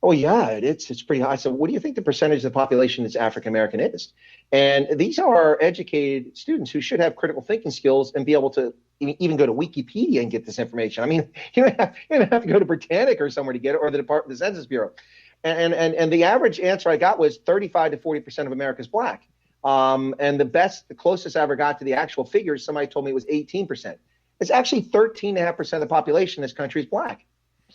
Speaker 5: Oh, yeah, it's pretty high. So what do you think the percentage of the population that's African-American is? And these are educated students who should have critical thinking skills and be able to even go to Wikipedia and get this information. I mean, you don't have to go to Britannica or somewhere to get it, or the Department of the Census Bureau. And the average answer I got was 35 to 40% of America is Black. And the closest I ever got to the actual figures, somebody told me it was 18%. It's actually 13.5% of the population in this country is Black.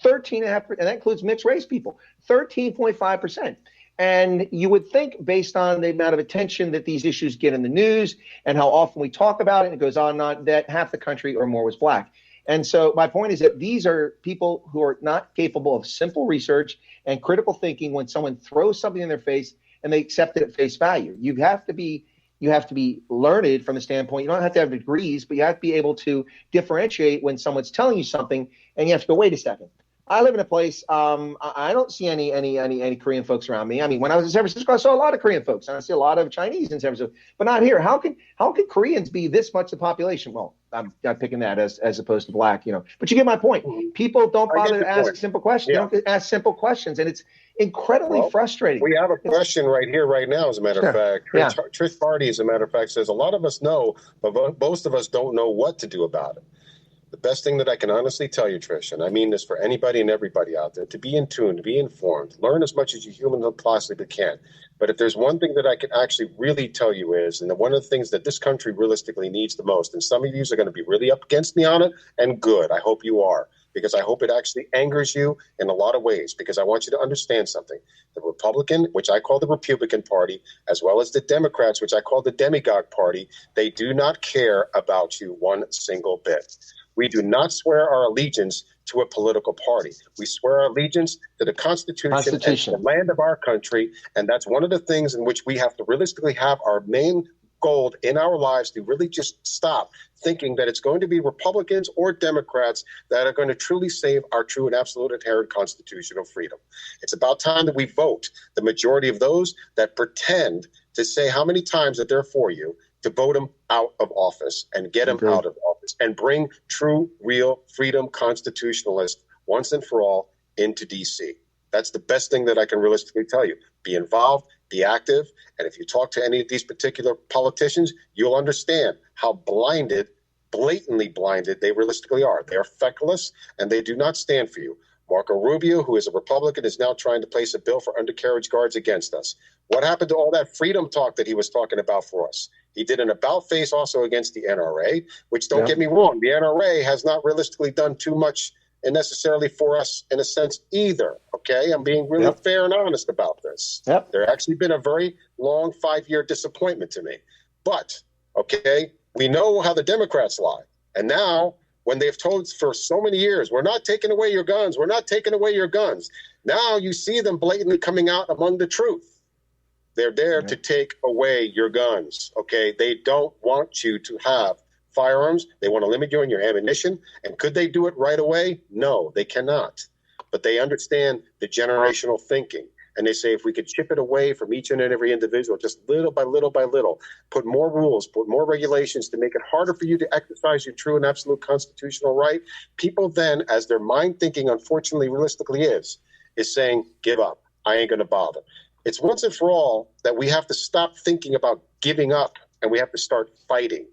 Speaker 5: 13.5%, and that includes mixed race people. 13.5%. And you would think, based on the amount of attention that these issues get in the news and how often we talk about it, and it goes on and on, that half the country or more was Black. And so my point is that these are people who are not capable of simple research and critical thinking when someone throws something in their face and they accept it at face value. You have to be learned from the standpoint. You don't have to have degrees, but you have to be able to differentiate when someone's telling you something, and you have to go, wait a second. I live in a place. I don't see any Korean folks around me. I mean, when I was in San Francisco, I saw a lot of Korean folks, and I see a lot of Chinese in San Francisco, but not here. How could Koreans be this much the population? Well, I'm picking that as opposed to Black, But you get my point. People don't bother to ask simple questions.
Speaker 3: Yeah.
Speaker 5: They don't ask simple questions, and it's incredibly frustrating.
Speaker 3: We have a question right here, right now, as a matter of fact. Trish Hardy, as a matter of fact, says a lot of us know, but most of us don't know what to do about it. The best thing that I can honestly tell you, Trish, and I mean this for anybody and everybody out there, to be in tune, to be informed, learn as much as you humanly possibly can. But if there's one thing that I can actually really tell you is, and one of the things that this country realistically needs the most, and some of you are going to be really up against me on it, and good, I hope you are, because I hope it actually angers you in a lot of ways, because I want you to understand something. The Republican, which I call the Republican Party, as well as the Democrats, which I call the Demagogue Party, they do not care about you one single bit. We do not swear our allegiance to a political party. We swear our allegiance to the Constitution. And the land of our country. And that's one of the things in which we have to realistically have our main goal in our lives, to really just stop thinking that it's going to be Republicans or Democrats that are going to truly save our true and absolute inherent constitutional freedom. It's about time that we vote the majority of those that pretend to say how many times that they're for you, to vote them out of office and get them out of office and bring true, real freedom constitutionalists once and for all into D.C. That's the best thing that I can realistically tell you. Be involved, be active, and if you talk to any of these particular politicians, you'll understand how blatantly blinded they realistically are. They are feckless, and they do not stand for you. Marco Rubio, who is a Republican, is now trying to place a bill for undercarriage guards against us. What happened to all that freedom talk that he was talking about for us? He did an about face also against the NRA, which, don't get me wrong, the NRA has not realistically done too much and necessarily for us in a sense either. Okay, I'm being really fair and honest about this. There actually been a very long 5-year disappointment to me. But Okay? We know how the Democrats lie. And now, when they've told us for so many years, we're not taking away your guns, we're not taking away your guns. Now you see them blatantly coming out among the truth. They're there to take away your guns, okay? They don't want you to have firearms. They want to limit you on your ammunition. And could they do it right away? No, they cannot. But they understand the generational thinking. And they say if we could chip it away from each and every individual, just little by little by little, put more rules, put more regulations to make it harder for you to exercise your true and absolute constitutional right, people then, as their mind thinking unfortunately realistically is saying, give up. I ain't going to bother. It's once and for all that we have to stop thinking about giving up, and we have to start fighting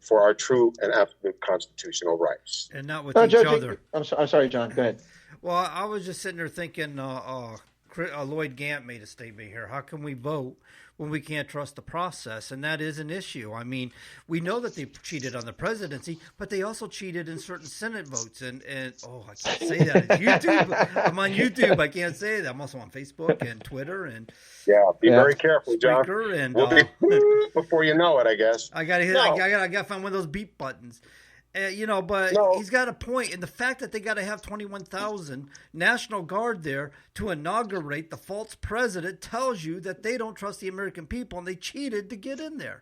Speaker 3: for our true and absolute constitutional rights.
Speaker 2: And not with each other.
Speaker 5: I'm sorry, John. Go ahead.
Speaker 2: Well, I was just sitting there thinking, Lloyd Gant made a statement here. How can we vote when we can't trust the process? And that is an issue. I mean, we know that they cheated on the presidency, but they also cheated in certain Senate votes. And I can't say that. It's YouTube. I'm on YouTube. I can't say that. I'm also on Facebook and Twitter and
Speaker 3: be very careful, John.
Speaker 2: And
Speaker 3: we'll be before you know it, I guess.
Speaker 2: I got to hit. I got to find one of those beep buttons. He's got a point. And the fact that they got to have 21,000 National Guard there to inaugurate the false president tells you that they don't trust the American people and they cheated to get in there.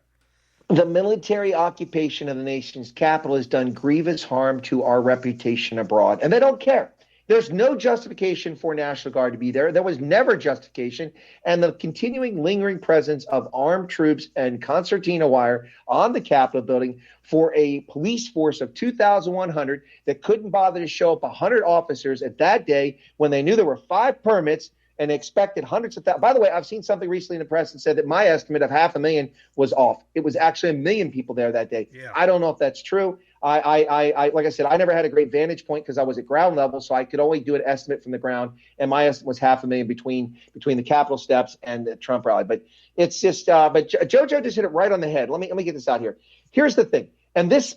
Speaker 5: The military occupation of the nation's capital has done grievous harm to our reputation abroad, and they don't care. There's no justification for National Guard to be there. There was never justification. And the continuing lingering presence of armed troops and concertina wire on the Capitol building for a police force of 2,100 that couldn't bother to show up 100 officers at that day when they knew there were 5 permits and they expected hundreds of thousands. By the way, I've seen something recently in the press that said that my estimate of 500,000 was off. It was actually 1 million people there that day.
Speaker 2: Yeah.
Speaker 5: I don't know if that's true. I like I said, I never had a great vantage point because I was at ground level, so I could only do an estimate from the ground. And my estimate was 500,000 between the Capitol steps and the Trump rally. But it's just, but JoJo just hit it right on the head. Let me get this out here. Here's the thing, and this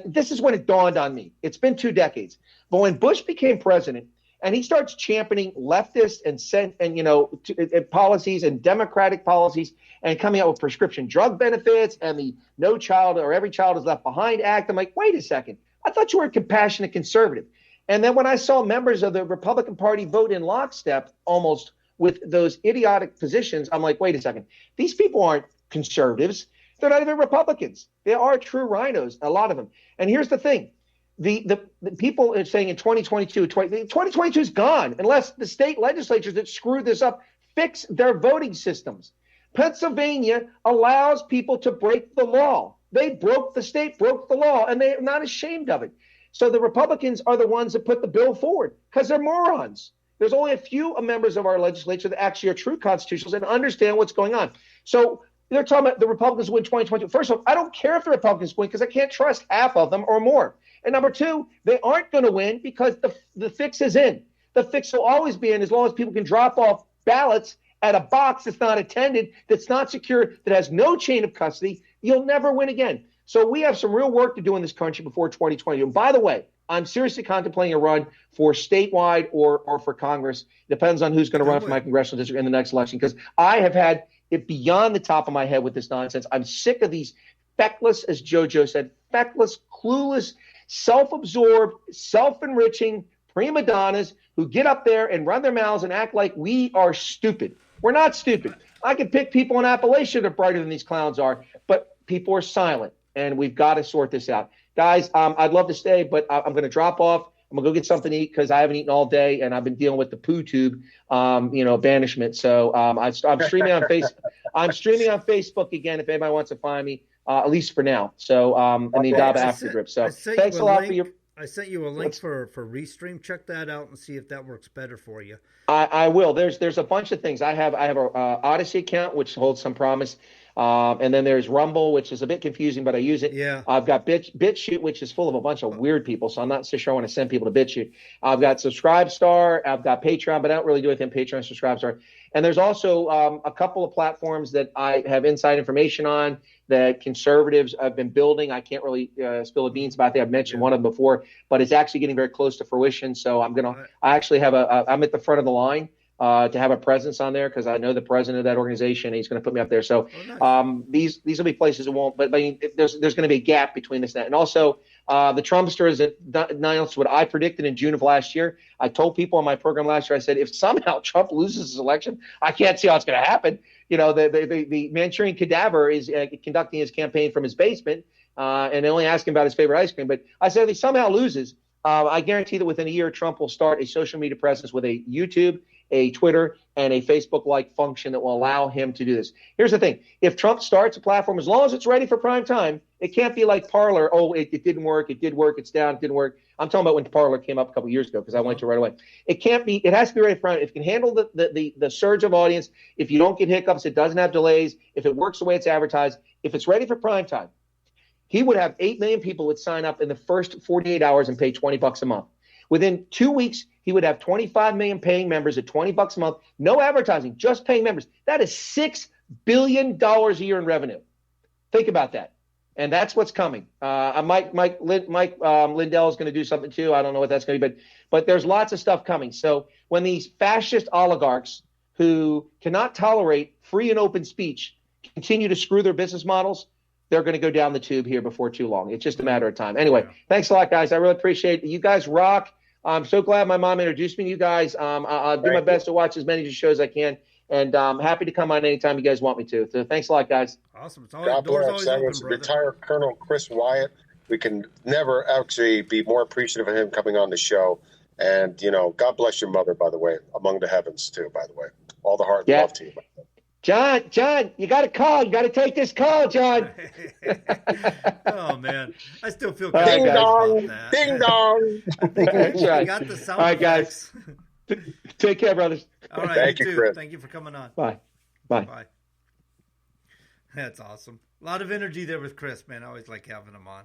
Speaker 5: this is when it dawned on me. It's been 2 decades, but when Bush became president, and he starts championing leftist and policies and democratic policies and coming out with prescription drug benefits and the No Child or Every Child is Left Behind Act. I'm like, wait a second. I thought you were a compassionate conservative. And then when I saw members of the Republican Party vote in lockstep almost with those idiotic positions, I'm like, wait a second. These people aren't conservatives. They're not even Republicans. They are true rhinos, a lot of them. And here's the thing. The people are saying in 2022 is gone unless the state legislatures that screwed this up fix their voting systems. Pennsylvania allows people to break the law. The state broke the law, and they're not ashamed of it. So the Republicans are the ones that put the bill forward because they're morons. There's only a few members of our legislature that actually are true constitutionalists and understand what's going on. So they're talking about the Republicans win 2022. First of all, I don't care if the Republicans win because I can't trust half of them or more. And number 2, they aren't going to win because the fix is in. The fix will always be in as long as people can drop off ballots at a box that's not attended, that's not secure, that has no chain of custody. You'll never win again. So we have some real work to do in this country before 2020. And by the way, I'm seriously contemplating a run for statewide or for Congress. Depends on who's going to run for my congressional district in the next election, because I have had it beyond the top of my head with this nonsense. I'm sick of these feckless, as JoJo said, feckless, clueless, self-absorbed, self-enriching prima donnas who get up there and run their mouths and act like we are stupid. We're not stupid. I can pick people in Appalachia that are brighter than these clowns are, but people are silent, and we've got to sort this out. Guys, I'd love to stay, but I'm going to drop off. I'm going to go get something to eat because I haven't eaten all day, and I've been dealing with the poo tube, banishment. So I'm streaming on Facebook. I'm streaming on Facebook again if anybody wants to find me. At least for now. So, and the Indaba Aftergrip. So, thanks a lot for your.
Speaker 2: I sent you a link for Restream. Check that out and see if that works better for you.
Speaker 5: I will. There's a bunch of things. I have a Odyssey account which holds some promise, and then there's Rumble, which is a bit confusing, but I use it.
Speaker 2: Yeah.
Speaker 5: I've got BitChute, which is full of a bunch of weird people, so I'm not so sure I want to send people to BitChute. I've got Subscribestar. I've got Patreon, but I don't really do anything Patreon, Subscribestar. And there's also a couple of platforms that I have inside information on that conservatives have been building. I can't really spill the beans about that. I've mentioned one of them before, but it's actually getting very close to fruition. So I'm actually have I'm at the front of the line to have a presence on there because I know the president of that organization. And he's going to put me up there. So these will be places that won't. But I mean, there's going to be a gap between this and that. And also, the Trumpsters announced what I predicted in June of last year. I told people on my program last year, I said, if somehow Trump loses his election, I can't see how it's going to happen. You know, the Manchurian cadaver is conducting his campaign from his basement, and they only ask him about his favorite ice cream. But I said, if he somehow loses, I guarantee that within a year, Trump will start a social media presence with a YouTube, a Twitter, and a Facebook-like function that will allow him to do this. Here's the thing. If Trump starts a platform, as long as it's ready for prime time, it can't be like Parler. Oh, it didn't work. It did work. It's down. It didn't work. I'm talking about when Parler came up a couple of years ago because I went to it right away. It can't be. It has to be ready for prime. If it can handle the surge of audience, if you don't get hiccups, it doesn't have delays, if it works the way it's advertised, if it's ready for prime time, he would have 8 million people would sign up in the first 48 hours and pay $20 a month. Within 2 weeks, he would have 25 million paying members at $20 a month. No advertising, just paying members. That is $6 billion a year in revenue. Think about that. And that's what's coming. Mike Lindell is going to do something too. I don't know what that's going to be, but there's lots of stuff coming. So when these fascist oligarchs who cannot tolerate free and open speech continue to screw their business models, they're going to go down the tube here before too long. It's just a matter of time. Anyway, Thanks a lot, guys. I really appreciate it. You guys rock. I'm so glad my mom introduced me to you guys. I'll do my best to watch as many of your shows as I can. And I'm happy to come on anytime you guys want me to. So thanks a lot, guys.
Speaker 2: Awesome. It's
Speaker 3: God bless. That was retired Colonel Chris Wyatt. We can never actually be more appreciative of him coming on the show. And, you know, God bless your mother, by the way, among the heavens, too, by the way. All the heart and love to you.
Speaker 5: John, you got to call. You got to take this call, John.
Speaker 2: Oh, man. I still feel
Speaker 3: good. Ding dong. Ding dong.
Speaker 5: That's right.
Speaker 2: Got the sound
Speaker 5: All right, guys. Take care, brothers.
Speaker 2: All right.
Speaker 3: Thank you, Chris.
Speaker 2: Thank you for coming on.
Speaker 5: Bye.
Speaker 2: That's awesome. A lot of energy there with Chris, man. I always like having him on.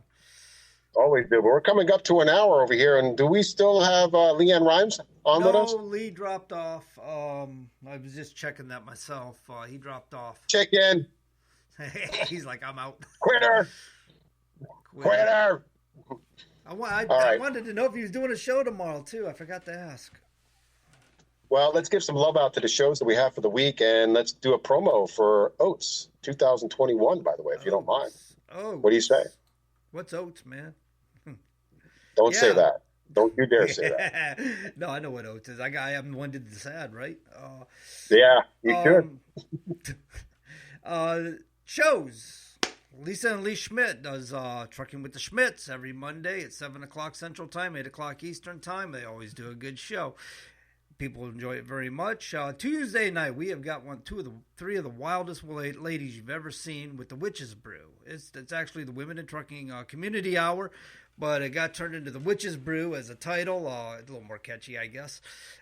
Speaker 3: Always do. But we're coming up to an hour over here. And do we still have Leanne Rhymes on with us?
Speaker 2: No, Lee dropped off. I was just checking that myself. He dropped off.
Speaker 3: Check in.
Speaker 2: He's like, I'm out.
Speaker 3: Quitter.
Speaker 2: I wanted to know if he was doing a show tomorrow, too. I forgot to ask.
Speaker 3: Well, let's give some love out to the shows that we have for the week, and let's do a promo for Oats 2021, by the way, if you don't mind.
Speaker 2: Oh,
Speaker 3: what do you say?
Speaker 2: What's Oats, man?
Speaker 3: Don't say that. Don't you dare say that.
Speaker 2: No, I know what Oats is. I am the one did this ad, right?
Speaker 3: Yeah, you should.
Speaker 2: Shows. Lisa and Lee Schmidt does Trucking with the Schmidts every Monday at 7 o'clock Central Time, 8 o'clock Eastern Time. They always do a good show. People enjoy it very much. Tuesday night, we have got three of the wildest ladies you've ever seen with the Witches Brew. It's actually the Women in Trucking Community Hour, but it got turned into the Witches Brew as a title. A little more catchy, I guess.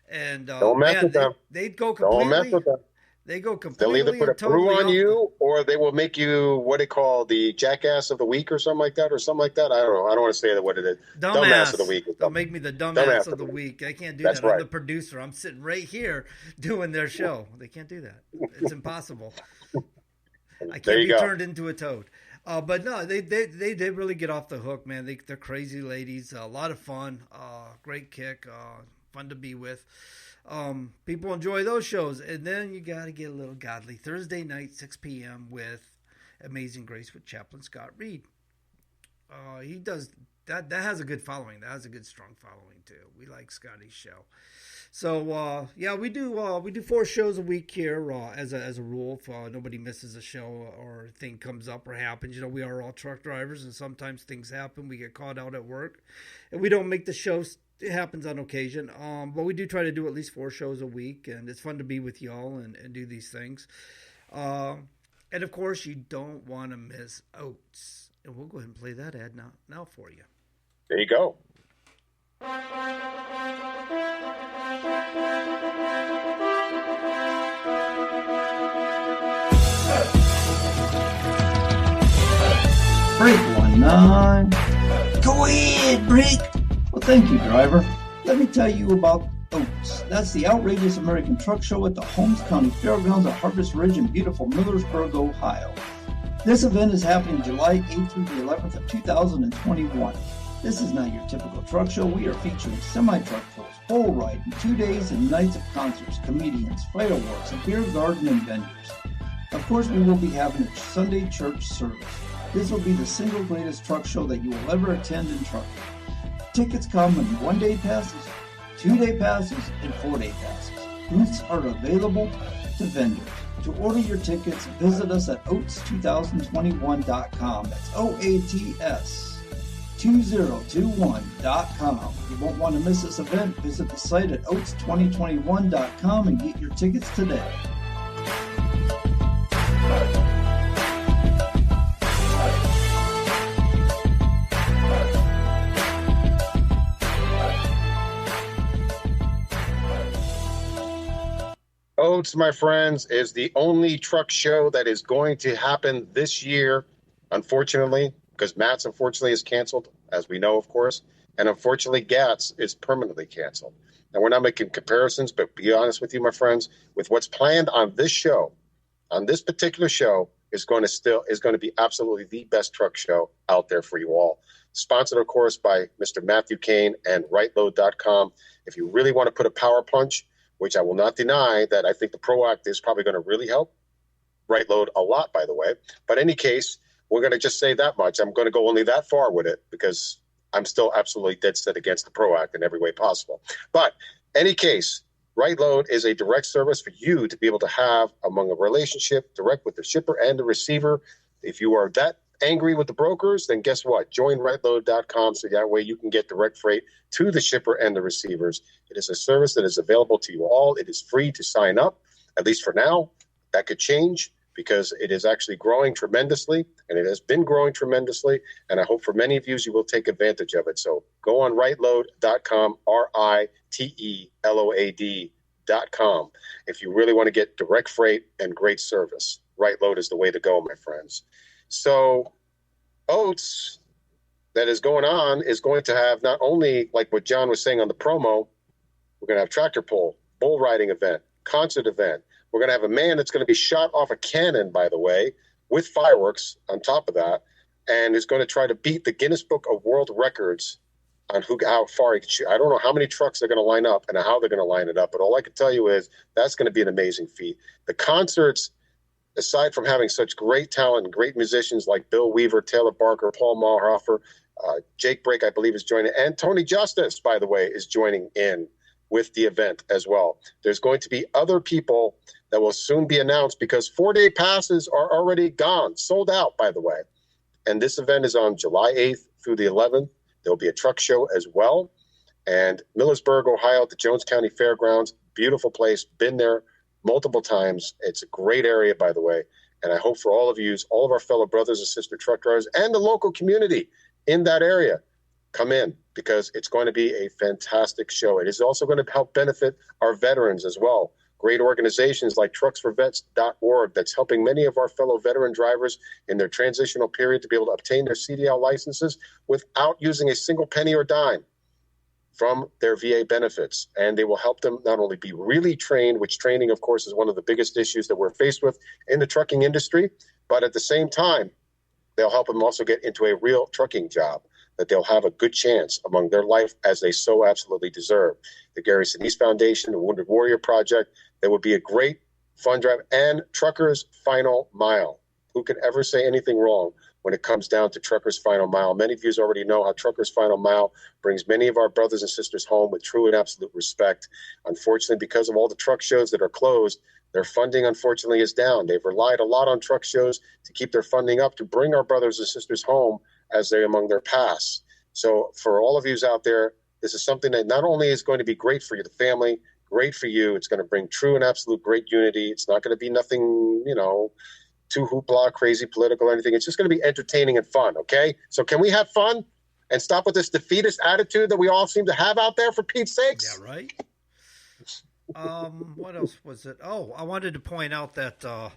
Speaker 2: And
Speaker 3: don't mess with them.
Speaker 2: They go completely.
Speaker 3: Don't mess with them.
Speaker 2: They go completely.
Speaker 3: They'll either put a brew on you, or they will make you what they call the Jackass of the Week, or something like that. I don't know. I don't want to say what it is.
Speaker 2: Dumbass
Speaker 3: of the Week.
Speaker 2: They'll make me the dumbass of the week. I can't do that.
Speaker 3: Right.
Speaker 2: I'm the producer. I'm sitting right here doing their show. They can't do that. It's impossible. I can't be turned into a toad. But no, they really get off the hook, man. They're crazy ladies. A lot of fun. Great kick. Fun to be with. People enjoy those shows. And then you got to get a little godly. Thursday night, 6 p.m. with Amazing Grace with Chaplain Scott Reed. He does that has a good following. That has a good, strong following, too. We like Scotty's show. So, we do 4 shows a week here as a rule. If nobody misses a show or thing comes up or happens. You know, we are all truck drivers, and sometimes things happen. We get caught out at work, and we don't make the shows. It happens on occasion, but we do try to do at least 4 shows a week, and it's fun to be with y'all and do these things. And, of course, you don't want to miss Oats. And we'll go ahead and play that ad now for you.
Speaker 3: There you go.
Speaker 6: Break 19. Go ahead, break. Well, thank you, driver. Let me tell you about Oats. That's the outrageous American truck show at the Holmes County Fairgrounds at Harvest Ridge in beautiful Millersburg, Ohio. This event is happening July 8th through the 11th of 2021. This is not your typical truck show. We are featuring semi-truck pulls, bull riding, 2 days and nights of concerts, comedians, fireworks, a beer garden, and vendors. Of course, we will be having a Sunday church service. This will be the single greatest truck show that you will ever attend in trucking. Tickets come in 1-day passes, 2-day passes, and 4-day passes. Booths are available to vendors. To order your tickets, visit us at oats2021.com. That's OATS2021.com. You won't want to miss this event. Visit the site at oats2021.com and get your tickets today.
Speaker 3: Oats, my friends, is the only truck show that is going to happen this year, unfortunately, because Matt's unfortunately is canceled, as we know, of course, and unfortunately GATS is permanently canceled. And we're not making comparisons, but be honest with you, my friends, with what's planned on this show, on this particular show, is going to be absolutely the best truck show out there for you all. Sponsored, of course, by Mr. Matthew Kane and RightLoad.com. If you really want to put a power punch, which I will not deny that I think the Pro Act is probably going to really help Right Load a lot, by the way. But in any case, we're going to just say that much. I'm going to go only that far with it because I'm still absolutely dead set against the Pro Act in every way possible. But any case, Right Load is a direct service for you to be able to have among a relationship direct with the shipper and the receiver. If you are that angry with the brokers, then guess what? Join rightload.com so that way you can get direct freight to the shipper and the receivers. It is a service that is available to you all. It is free to sign up, at least for now. That could change because it is actually growing tremendously, and it has been growing tremendously, and I hope for many of you will take advantage of it. So go on rightload.com, RITELOAD.com, if you really want to get direct freight and great service. Right Load is the way to go, my friends. So Oats that is going on is going to have not only, like what John was saying on the promo, we're going to have tractor pull, bull riding event, concert event. We're going to have a man that's going to be shot off a cannon, by the way, with fireworks on top of that, and is going to try to beat the Guinness Book of World Records on how far he can shoot. I don't know how many trucks they're going to line up and how they're going to line it up, but all I can tell you is that's going to be an amazing feat. The concerts, aside from having such great talent and great musicians like Bill Weaver, Taylor Barker, Paul Maherhofer, Jake Brake, I believe, is joining, and Tony Justice, by the way, is joining in with the event as well. There's going to be other people that will soon be announced because 4-day passes are already gone, sold out, by the way. And this event is on July 8th through the 11th. There'll be a truck show as well. And Millersburg, Ohio, at the Jones County Fairgrounds, beautiful place, been there multiple times. It's a great area, by the way. And I hope for all of you, all of our fellow brothers and sister truck drivers and the local community in that area, come in because it's going to be a fantastic show. It is also going to help benefit our veterans as well. Great organizations like trucksforvets.org that's helping many of our fellow veteran drivers in their transitional period to be able to obtain their CDL licenses without using a single penny or dime from their VA benefits. And they will help them not only be really trained, which training, of course, is one of the biggest issues that we're faced with in the trucking industry, but at the same time, they'll help them also get into a real trucking job, that they'll have a good chance among their life as they so absolutely deserve. The Gary Sinise Foundation, the Wounded Warrior Project, there would be a great fun drive, and Truckers Final Mile. Who can ever say anything wrong when it comes down to Truckers Final Mile? Many of you already know how Truckers Final Mile brings many of our brothers and sisters home with true and absolute respect. Unfortunately, because of all the truck shows that are closed, their funding, unfortunately, is down. They've relied a lot on truck shows to keep their funding up to bring our brothers and sisters home as they're among their pass. So for all of you out there, this is something that not only is going to be great for you, the family, great for you. It's going to bring true and absolute great unity. It's not going to be nothing, too hoopla, crazy political or anything. It's just going to be entertaining and fun, okay? So can we have fun and stop with this defeatist attitude that we all seem to have out there, for Pete's sakes?
Speaker 2: Yeah, right. What else was it? Oh, I wanted to point out that the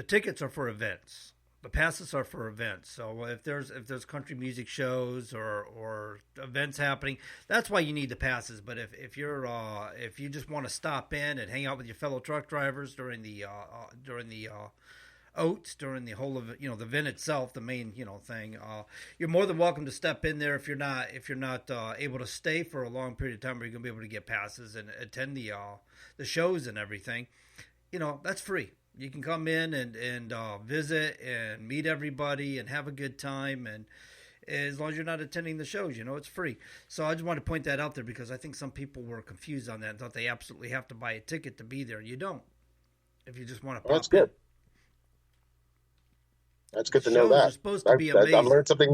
Speaker 2: tickets are for events. The passes are for events. So if there's country music shows or events happening, that's why you need the passes. But if you just want to stop in and hang out with your fellow truck drivers during the oats during the whole of the event itself, the main thing. You're more than welcome to step in there if you're not able to stay for a long period of time, where you're gonna be able to get passes and attend the shows and everything. That's free. You can come in and visit and meet everybody and have a good time, and as long as you're not attending the shows, it's free. So I just want to point that out there, because I think some people were confused on that and thought they absolutely have to buy a ticket to be there. You don't. If you just want to pop
Speaker 3: that's good.
Speaker 2: in.
Speaker 3: That's good to know that.
Speaker 2: Shows are supposed to be amazing.
Speaker 3: I learned something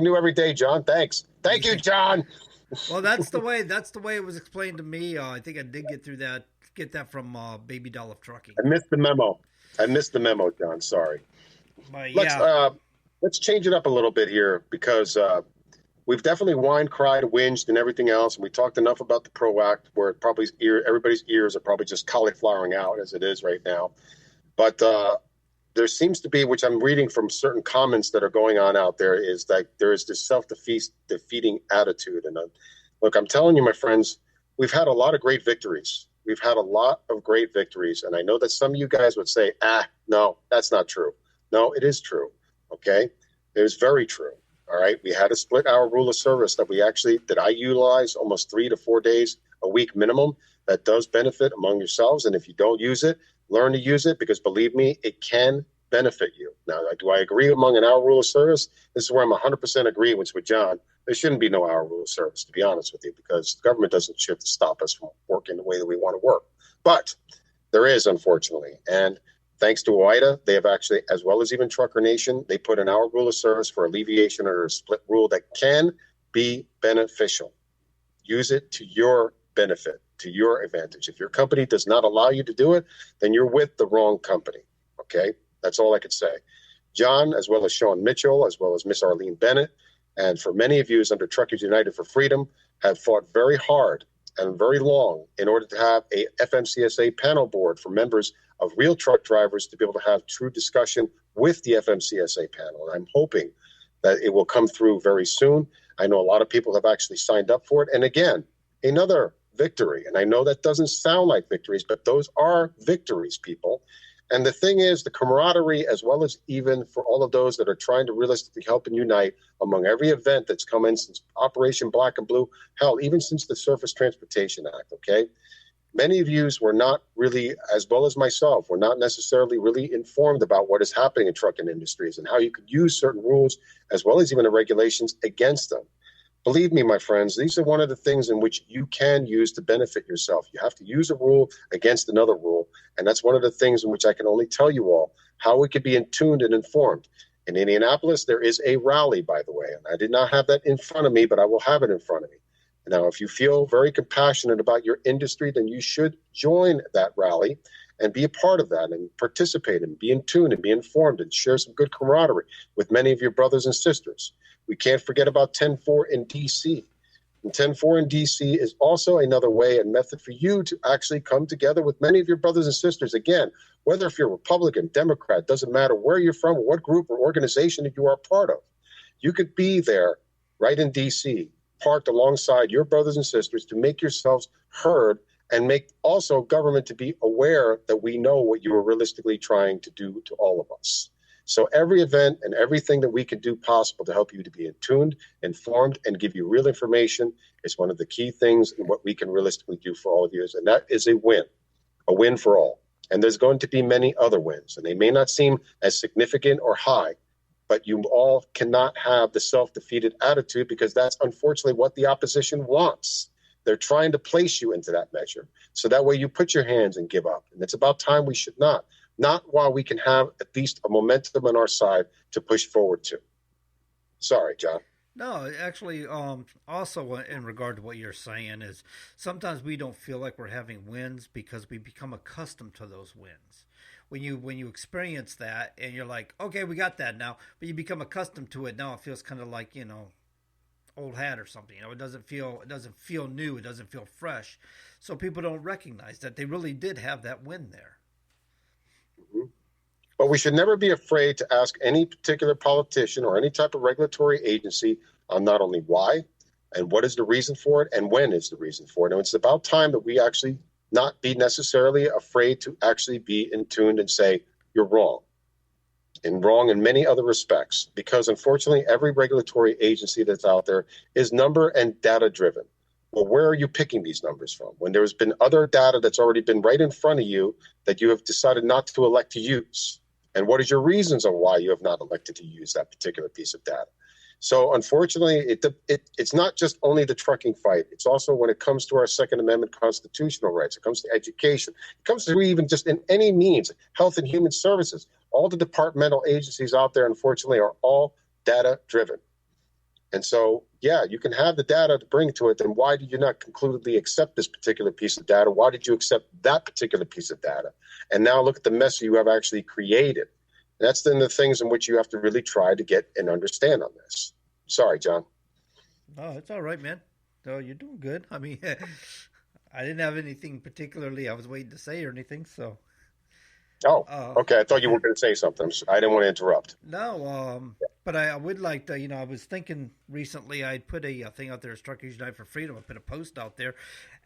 Speaker 3: new every day, John. Thanks. Thank you, John.
Speaker 2: Well, that's the way it was explained to me. I think I did get that from Baby Doll of Trucking.
Speaker 3: I missed the memo, John. Sorry.
Speaker 2: But
Speaker 3: Let's change it up a little bit here, because we've definitely whined, cried, whinged, and everything else. And we talked enough about the PRO Act, where everybody's ears are probably just cauliflowering out as it is right now. But there seems to be, which I'm reading from certain comments that are going on out there, is that there is this self-defeating attitude. And look, I'm telling you, my friends, we've had a lot of great victories. We've had a lot of great victories. And I know that some of you guys would say, no, that's not true. No, it is true. Okay? It is very true. All right? We had a split-hour rule of service that I utilize almost 3 to 4 days a week minimum. That does benefit among yourselves. And if you don't use it, learn to use it, because believe me, it can benefit you. Now, do I agree among an hour rule of service? This is where I'm 100% agreeing with John. There shouldn't be no hour rule of service, to be honest with you, because the government doesn't shit to stop us from working the way that we want to work. But there is, unfortunately. And thanks to OOIDA, they have actually, as well as even Trucker Nation, they put an hour rule of service for alleviation or a split rule that can be beneficial. Use it to your benefit, to your advantage. If your company does not allow you to do it, then you're with the wrong company. Okay? That's all I could say. John, as well as Sean Mitchell, as well as Miss Arlene Bennett, and for many of you under Truckers United for Freedom, have fought very hard and very long in order to have a FMCSA panel board for members of real truck drivers to be able to have true discussion with the FMCSA panel. And I'm hoping that it will come through very soon. I know a lot of people have actually signed up for it. And again, another victory. And I know that doesn't sound like victories, but those are victories, people. And the thing is, the camaraderie, as well as even for all of those that are trying to realistically help and unite among every event that's come in since Operation Black and Blue, hell, even since the Surface Transportation Act, okay? Many of you were not really, as well as myself, were not necessarily really informed about what is happening in trucking industries and how you could use certain rules, as well as even the regulations, against them. Believe me, my friends, these are one of the things in which you can use to benefit yourself. You have to use a rule against another rule. And that's one of the things in which I can only tell you all how we could be in tuned and informed. In Indianapolis, there is a rally, by the way. And I did not have that in front of me, but I will have it in front of me. Now, if you feel very compassionate about your industry, then you should join that rally and be a part of that and participate and be in tune and be informed and share some good camaraderie with many of your brothers and sisters. We can't forget about 10-4 in D.C. And 10-4 in D.C. is also another way and method for you to actually come together with many of your brothers and sisters. Again, whether if you're Republican, Democrat, doesn't matter where you're from or what group or organization that you are a part of. You could be there right in D.C., parked alongside your brothers and sisters to make yourselves heard and make also government to be aware that we know what you are realistically trying to do to all of us. So every event and everything that we can do possible to help you to be attuned, informed, and give you real information is one of the key things in what we can realistically do for all of you. And that is a win for all. And there's going to be many other wins, and they may not seem as significant or high, but you all cannot have the self-defeated attitude, because that's unfortunately what the opposition wants. They're trying to place you into that measure. So that way you put your hands and give up. And it's about time we should not. Not while we can have at least a momentum on our side to push forward to. Sorry, John.
Speaker 2: No, actually, also in regard to what you're saying is sometimes we don't feel like we're having wins because we become accustomed to those wins. When you experience that and you're like, okay, we got that now, but you become accustomed to it. Now it feels kind of like, old hat or something. It doesn't feel new. It doesn't feel fresh. So people don't recognize that they really did have that win there.
Speaker 3: But we should never be afraid to ask any particular politician or any type of regulatory agency on not only why and what is the reason for it and when is the reason for it. And it's about time that we actually not be necessarily afraid to actually be in tune and say, you're wrong. and wrong in many other respects, because unfortunately, every regulatory agency that's out there is number and data driven. Well, where are you picking these numbers from when there's been other data that's already been right in front of you that you have decided not to elect to use? And what is your reasons on why you have not elected to use that particular piece of data? So unfortunately, it's not just only the trucking fight. It's also when it comes to our Second Amendment constitutional rights. It comes to education. It comes to even just in any means, health and human services. All the departmental agencies out there, unfortunately, are all data driven. And so, yeah, you can have the data to bring to it. Then why did you not conclusively accept this particular piece of data? Why did you accept that particular piece of data? And now look at the mess you have actually created. That's then the things in which you have to really try to get and understand on this. Sorry, John.
Speaker 2: Oh, it's all right, man. No, you're doing good. I mean, I didn't have anything particularly I was waiting to say or anything, so.
Speaker 3: Oh, okay. I thought you were going to say something. I didn't want to interrupt.
Speaker 2: No, but I would like to, I was thinking recently I'd put a thing out there as Truckers Unite for Freedom. I put a post out there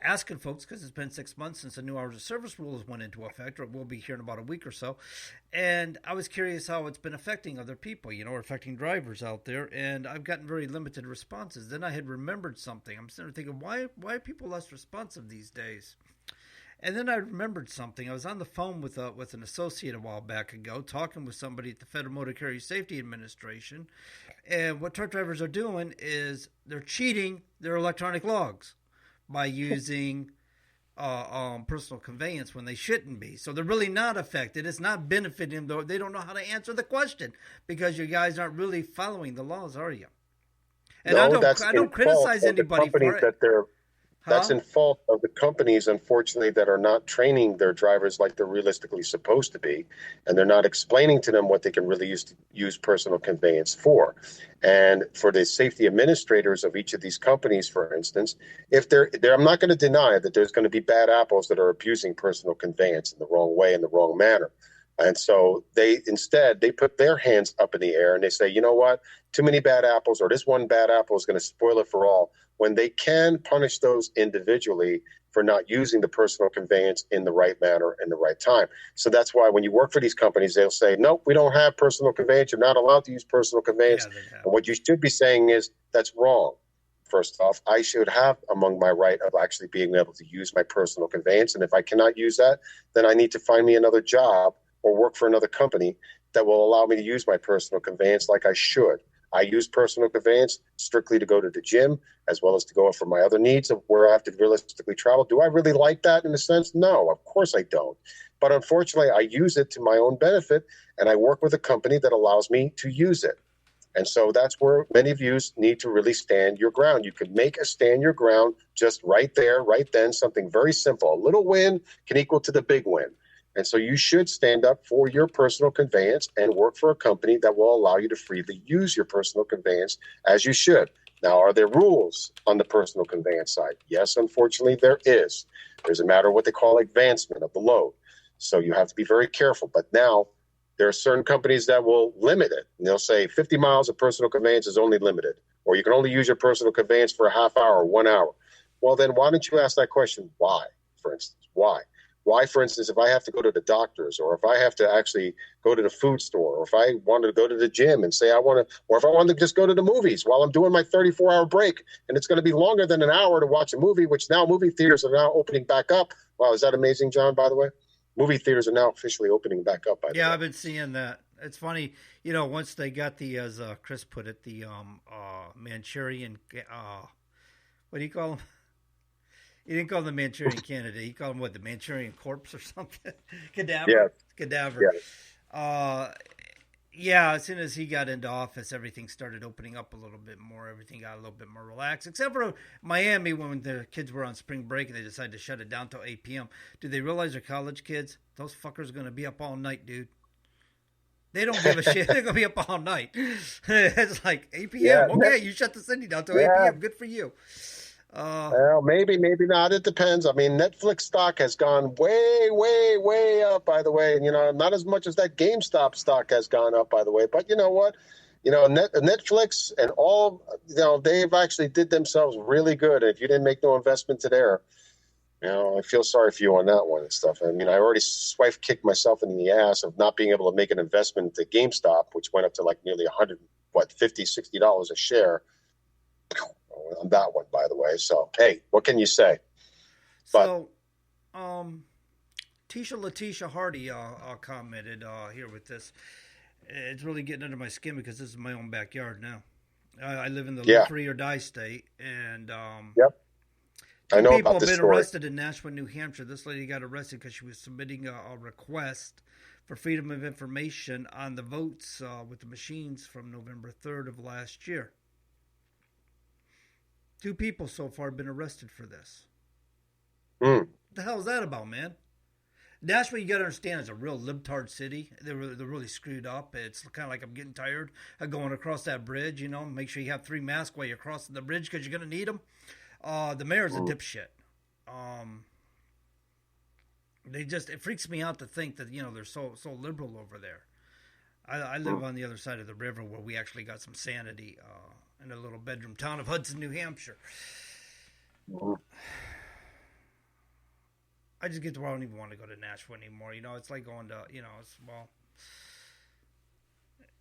Speaker 2: asking folks, because it's been 6 months since the new hours of service rules went into effect, or we'll be here in about a week or so. And I was curious how it's been affecting other people, or affecting drivers out there. And I've gotten very limited responses. Then I had remembered something. I'm sitting there thinking, why are people less responsive these days? And then I remembered something. I was on the phone with an associate a while back ago, talking with somebody at the Federal Motor Carrier Safety Administration. And what truck drivers are doing is they're cheating their electronic logs by using personal conveyance when they shouldn't be. So they're really not affected. It's not benefiting them. They don't know how to answer the question because you guys aren't really following the laws, are you? And
Speaker 3: no,
Speaker 2: I don't criticize anybody for it.
Speaker 3: That's in fault of the companies, unfortunately, that are not training their drivers like they're realistically supposed to be, and they're not explaining to them what they can really use personal conveyance for. And for the safety administrators of each of these companies, for instance, if I'm not going to deny that there's going to be bad apples that are abusing personal conveyance in the wrong way, in the wrong manner. And so they put their hands up in the air and they say, you know what, too many bad apples, or this one bad apple is going to spoil it for all, when they can punish those individually for not using the personal conveyance in the right manner and the right time. So that's why when you work for these companies, they'll say, nope, we don't have personal conveyance. You're not allowed to use personal conveyance. Yeah, and what you should be saying is that's wrong. First off, I should have among my right of actually being able to use my personal conveyance. And if I cannot use that, then I need to find me another job or work for another company that will allow me to use my personal conveyance like I should. I use personal conveyance strictly to go to the gym as well as to go for my other needs of where I have to realistically travel. Do I really like that in a sense? No, of course I don't. But unfortunately, I use it to my own benefit, and I work with a company that allows me to use it. And so that's where many of you need to really stand your ground. You could make a stand your ground just right there, right then, something very simple. A little win can equal to the big win. And so you should stand up for your personal conveyance and work for a company that will allow you to freely use your personal conveyance as you should. Now, are there rules on the personal conveyance side? Yes, unfortunately, there is. There's a matter of what they call advancement of the load. So you have to be very careful. But now there are certain companies that will limit it. And they'll say 50 miles of personal conveyance is only limited, or you can only use your personal conveyance for a half hour or 1 hour. Well, then why don't you ask that question? Why, for instance? Why? Why, for instance, if I have to go to the doctors, or if I have to actually go to the food store, or if I want to go to the gym and say I want to, or if I want to just go to the movies while I'm doing my 34-hour break, and it's going to be longer than an hour to watch a movie, which now movie theaters are now opening back up. Wow, is that amazing, John, by the way? Movie theaters are now officially opening back up. By the way.
Speaker 2: Yeah, I've been seeing that. It's funny, once they got the, as Chris put it, the Manchurian, what do you call them? He didn't call them the Manchurian candidate. He called them, what, the Manchurian corpse or something? Cadaver?
Speaker 3: Yeah.
Speaker 2: Cadaver. Yeah. As soon as he got into office, everything started opening up a little bit more. Everything got a little bit more relaxed, except for Miami when the kids were on spring break and they decided to shut it down till 8 p.m. Do they realize they're college kids? Those fuckers are going to be up all night, dude. They don't give a shit. They're going to be up all night. It's like 8 p.m. Yeah, okay, you shut the city down till 8 p.m. Good for you.
Speaker 3: Well, maybe not. It depends. I mean, Netflix stock has gone way, way, way up, by the way. And, not as much as that GameStop stock has gone up, by the way. But you know what? Netflix and all, they've actually did themselves really good. If you didn't make no investment to there, I feel sorry for you on that one and stuff. I mean, I already swipe kicked myself in the ass of not being able to make an investment into GameStop, which went up to like nearly 100, $50, $60 a share on that one, by the way. So, hey, what can you say?
Speaker 2: So, Letitia Hardy commented here with this. It's really getting under my skin because this is my own backyard now. I live in the live free or die state, and
Speaker 3: yep. I know
Speaker 2: people
Speaker 3: about this
Speaker 2: have been
Speaker 3: story.
Speaker 2: arrested in Nashua, New Hampshire. This lady got arrested because she was submitting a request for freedom of information on the votes with the machines from November 3rd of last year. 2 people so far have been arrested for this. What the hell is that about, man? Nashville, you got to understand, is a real libtard city. They're really screwed up. It's kind of like I'm getting tired of going across that bridge, Make sure you have 3 masks while you're crossing the bridge because you're going to need them. The mayor's a dipshit. It freaks me out to think that, they're so liberal over there. I live on the other side of the river where we actually got some sanity in a little bedroom town of Hudson, New Hampshire. I just get to where I don't even want to go to Nashville anymore. It's like going to,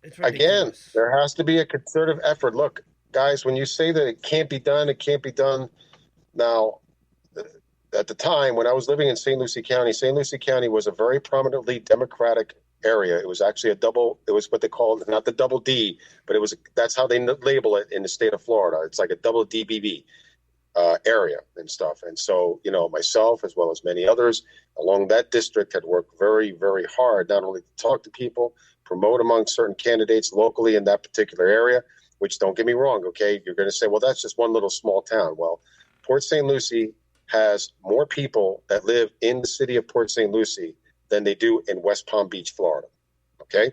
Speaker 2: it's ridiculous.
Speaker 3: Again, there has to be a concerted effort. Look, guys, when you say that it can't be done, it can't be done. Now, at the time when I was living in St. Lucie County was a very prominently Democratic area. It was actually it was what they call, not the double D, but that's how they label it in the state of Florida. It's like a double DBB. Area and stuff. And so, myself, as well as many others along that district, had worked very, very hard, not only to talk to people, promote among certain candidates locally in that particular area, which, don't get me wrong, okay, you're going to say, well, that's just one little small town. Well, Port St. Lucie has more people that live in the city of Port St. Lucie than they do in West Palm Beach, Florida. Okay?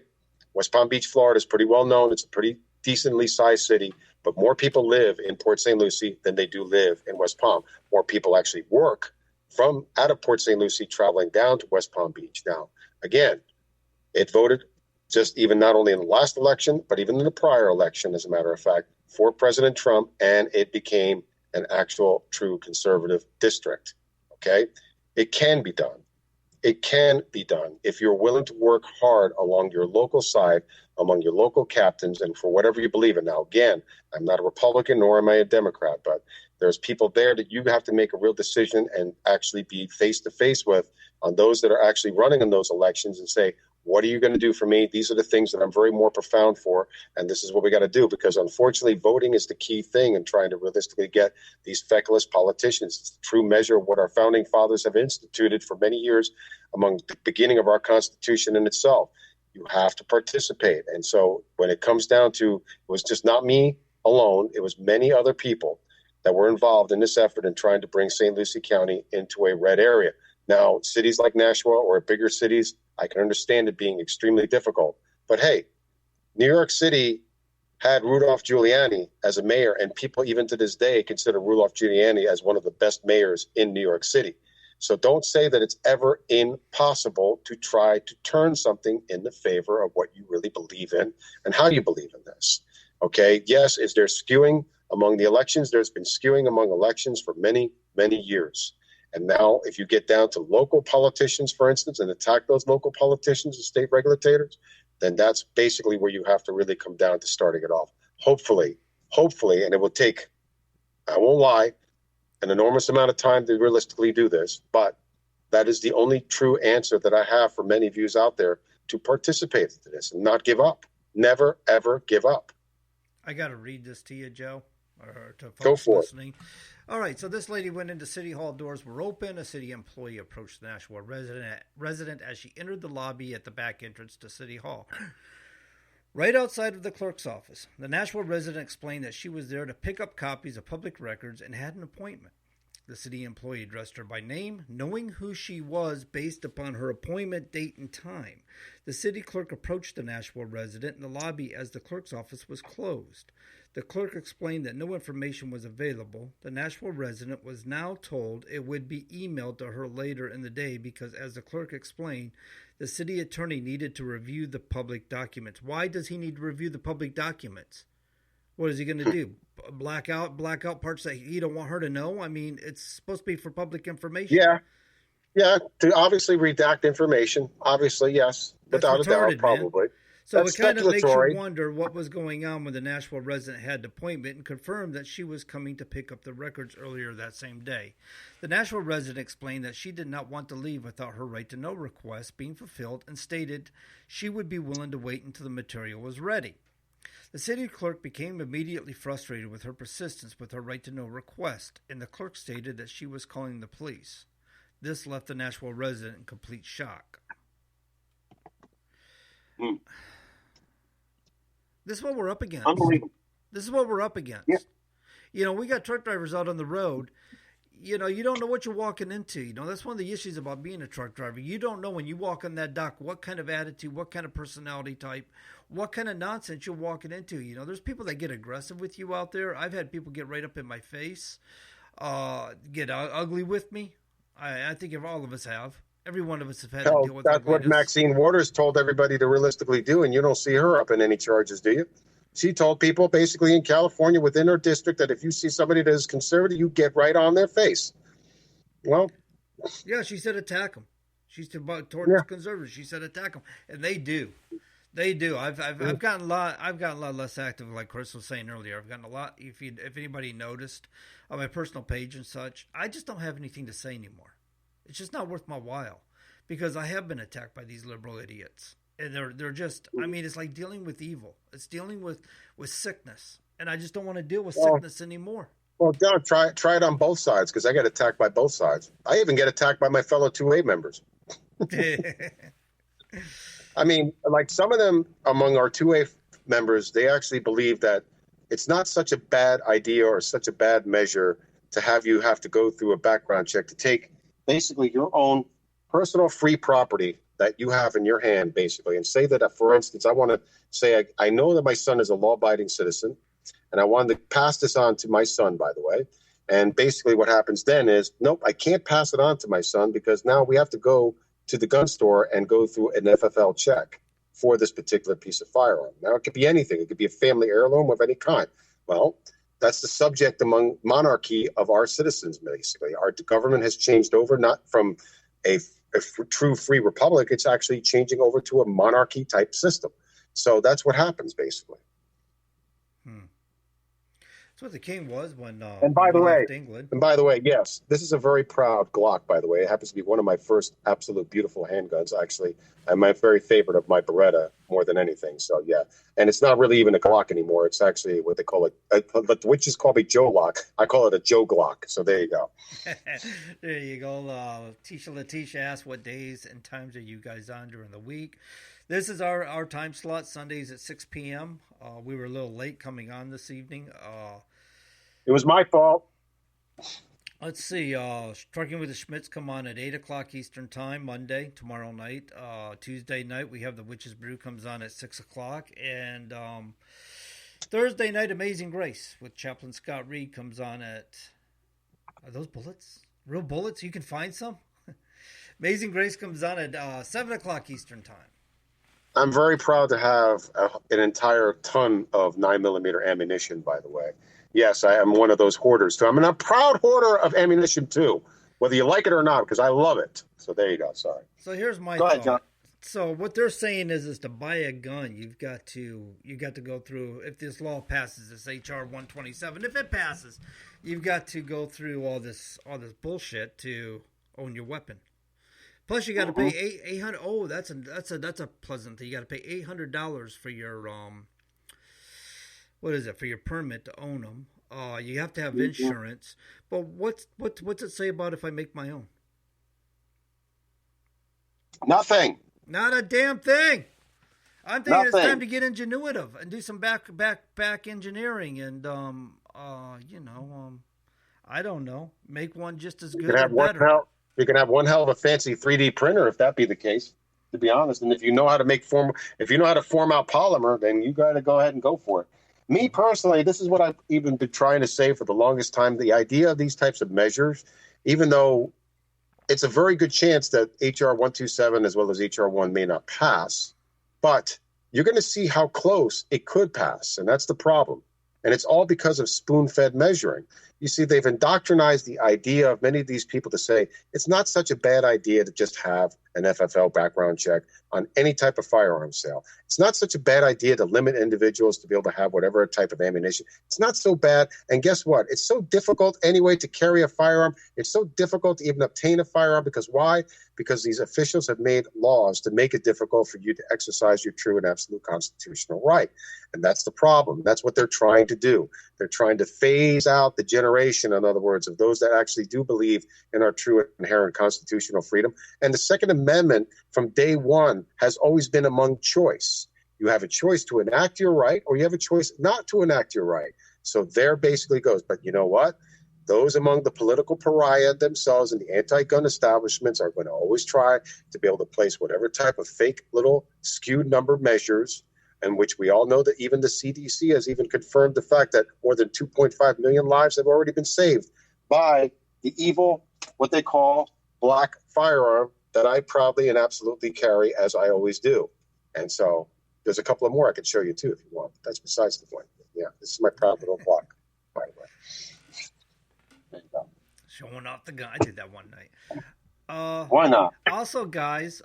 Speaker 3: West Palm Beach, Florida is pretty well known. It's a pretty decently sized city. But more people live in Port St. Lucie than they do live in West Palm. More people actually work out of Port St. Lucie traveling down to West Palm Beach. Now, again, it voted just even not only in the last election, but even in the prior election, as a matter of fact, for President Trump, and it became an actual true conservative district. Okay? It can be done. It can be done if you're willing to work hard along your local side, among your local captains, and for whatever you believe in. Now, again, I'm not a Republican nor am I a Democrat, but there's people there that you have to make a real decision and actually be face to face with on those that are actually running in those elections and say, what are you going to do for me? These are the things that I'm very more profound for, and this is what we got to do, because unfortunately, voting is the key thing in trying to realistically get these feckless politicians. It's the true measure of what our founding fathers have instituted for many years among the beginning of our Constitution in itself. You have to participate. And so when it comes down to, it was just not me alone, it was many other people that were involved in this effort in trying to bring St. Lucie County into a red area. Now, cities like Nashua or bigger cities, I can understand it being extremely difficult. But hey, New York City had Rudolph Giuliani as a mayor, and people even to this day consider Rudolph Giuliani as one of the best mayors in New York City. So don't say that it's ever impossible to try to turn something in the favor of what you really believe in and how you believe in this. Okay, yes, is there skewing among the elections? There's been skewing among elections for many, many years. And now if you get down to local politicians, for instance, and attack those local politicians and state regulators, then that's basically where you have to really come down to starting it off. Hopefully, and it will take, I won't lie, an enormous amount of time to realistically do this, but that is the only true answer that I have for many of you out there to participate in this and not give up. Never, ever give up.
Speaker 2: I got to read this to you, Joe, or to folks
Speaker 3: Go for
Speaker 2: listening. It. All right, so this lady went into City Hall. Doors were open. A city employee approached the Nashua resident as she entered the lobby at the back entrance to City Hall. Right outside of the clerk's office, the Nashua resident explained that she was there to pick up copies of public records and had an appointment. The city employee addressed her by name, knowing who she was based upon her appointment date and time. The city clerk approached the Nashua resident in the lobby as the clerk's office was closed. The clerk explained that no information was available. The Nashua resident was now told it would be emailed to her later in the day because, as the clerk explained, the city attorney needed to review the public documents. Why does he need to review the public documents? What is he going to do? Black out parts that he don't want her to know? I mean, it's supposed to be for public information.
Speaker 3: Yeah, to obviously redact information. Obviously, yes,
Speaker 2: That's
Speaker 3: without a doubt,
Speaker 2: retarded,
Speaker 3: probably.
Speaker 2: man. So
Speaker 3: That's
Speaker 2: it kind of makes you
Speaker 3: speculatory.
Speaker 2: wonder what was going on when the Nashville resident had the appointment and confirmed that she was coming to pick up the records earlier that same day. The Nashville resident explained that she did not want to leave without her right to know request being fulfilled and stated she would be willing to wait until the material was ready. The city clerk became immediately frustrated with her persistence with her right to know request, and the clerk stated that she was calling the police. This left the Nashville resident in complete shock. This is what we're up against.
Speaker 3: Unbelievable.
Speaker 2: This is what we're up against.
Speaker 3: Yeah.
Speaker 2: You know, we got truck drivers out on the road. You know, you don't know what you're walking into. You know, that's one of the issues about being a truck driver. You don't know when you walk on that dock what kind of attitude, what kind of personality type, what kind of nonsense you're walking into. You know, there's people that get aggressive with you out there. I've had people get right up in my face, get ugly with me. I think all of us have. Every one of us have had to deal with
Speaker 3: That's what
Speaker 2: ugliness.
Speaker 3: Maxine Waters told everybody to realistically do, and you don't see her up in any charges, do you? She told people basically in California within her district that if you see somebody that is conservative, you get right on their face. Well,
Speaker 2: Yeah, she said attack them. She's towards conservatives. She said attack them, and they do. They do. I've gotten a lot. I've gotten a lot less active, like Chris was saying earlier. I've gotten a lot. If anybody noticed on my personal page and such, I just don't have anything to say anymore. It's just not worth my while because I have been attacked by these liberal idiots, and they're just. I mean, it's like dealing with evil. It's dealing with sickness, and I just don't want to deal with sickness anymore.
Speaker 3: Well, Don, try it on both sides because I get attacked by both sides. I even get attacked by my fellow 2A members. I mean, like some of them among our 2A members, they actually believe that it's not such a bad idea or such a bad measure to have to go through a background check to take basically your own personal free property that you have in your hand, basically, and say that, for instance, I want to say I know that my son is a law-abiding citizen, and I wanted to pass this on to my son, by the way. And basically what happens then is, nope, I can't pass it on to my son because now we have to go to the gun store and go through an FFL check for this particular piece of firearm. Now, it could be anything. It could be a family heirloom of any kind. Well, that's the subject among monarchy of our citizens, basically. Our government has changed over, not from a true free republic. It's actually changing over to a monarchy type system. So that's what happens, basically.
Speaker 2: That's what the king was when
Speaker 3: And by the
Speaker 2: he
Speaker 3: way,
Speaker 2: left England.
Speaker 3: yes, this is a very proud Glock, by the way. It happens to be one of my first absolute beautiful handguns, actually. And my very favorite of my Beretta more than anything. So, yeah. And it's not really even a Glock anymore. It's actually what they call it. But the witches call me Joe Lock. I call it a Joe Glock. So there you go.
Speaker 2: There you go. Letitia asked, what days and times are you guys on during the week? This is our time slot, Sundays at 6 p.m. We were a little late coming on this evening.
Speaker 3: It was my fault.
Speaker 2: Let's see. Trucking with the Schmitz come on at 8 o'clock Eastern Time, Monday, tomorrow night. Tuesday night, we have the Witch's Brew comes on at 6 o'clock. And Thursday night, Amazing Grace with Chaplain Scott Reed comes on at... Are those bullets? Real bullets? You can find some? Amazing Grace comes on at 7 o'clock Eastern Time.
Speaker 3: I'm very proud to have an entire ton of 9mm ammunition, by the way. Yes, I am one of those hoarders, too. I'm a proud hoarder of ammunition, too, whether you like it or not, because I love it. So there you go. Sorry.
Speaker 2: So here's my
Speaker 3: Go
Speaker 2: thought.
Speaker 3: ahead, John.
Speaker 2: So what they're saying is to buy a gun, you got to go through, if this law passes, this HR 127, if it passes, you've got to go through all this bullshit to own your weapon. Plus, you got to pay $800. Oh, that's a pleasant thing. You got to pay $800 for your what is it, for your permit to own them. You have to have insurance. But what's it say about if I make my own?
Speaker 3: Nothing.
Speaker 2: Not a damn thing. I'm thinking it's
Speaker 3: Nothing.
Speaker 2: time to get ingenuitive and do some back engineering and I don't know, make one just as
Speaker 3: You
Speaker 2: good
Speaker 3: can
Speaker 2: or
Speaker 3: have
Speaker 2: better.
Speaker 3: you can have one hell of a fancy 3D printer if that be the case, to be honest. And if you know how to if you know how to form out polymer, then you got to go ahead and go for it. Me personally, this is what I've even been trying to say for the longest time. The idea of these types of measures, even though it's a very good chance that HR 127 as well as HR 1 may not pass, but you're going to see how close it could pass. And that's the problem. And it's all because of spoon-fed measuring. You see, they've indoctrinized the idea of many of these people to say it's not such a bad idea to just have an FFL background check on any type of firearm sale. It's not such a bad idea to limit individuals to be able to have whatever type of ammunition. It's not so bad. And guess what? It's so difficult anyway to carry a firearm. It's so difficult to even obtain a firearm because why? Because these officials have made laws to make it difficult for you to exercise your true and absolute constitutional right. And that's the problem. That's what they're trying to do. They're trying to phase out the generation, in other words, of those that actually do believe in our true and inherent constitutional freedom. And the Second Amendment from day one has always been among choice. You have a choice to enact your right or you have a choice not to enact your right. So there basically goes. But you know what? Those among the political pariah themselves and the anti-gun establishments are going to always try to be able to place whatever type of fake little skewed number measures, in which we all know that even the CDC has even confirmed the fact that more than 2.5 million lives have already been saved by the evil, what they call black firearm that I proudly and absolutely carry, as I always do. And so there's a couple of more I could show you too if you want. That's besides the point. Yeah, this is my proud little block, by the way. There you go.
Speaker 2: Showing off the gun. I did that one night.
Speaker 3: Why not?
Speaker 2: Also, guys,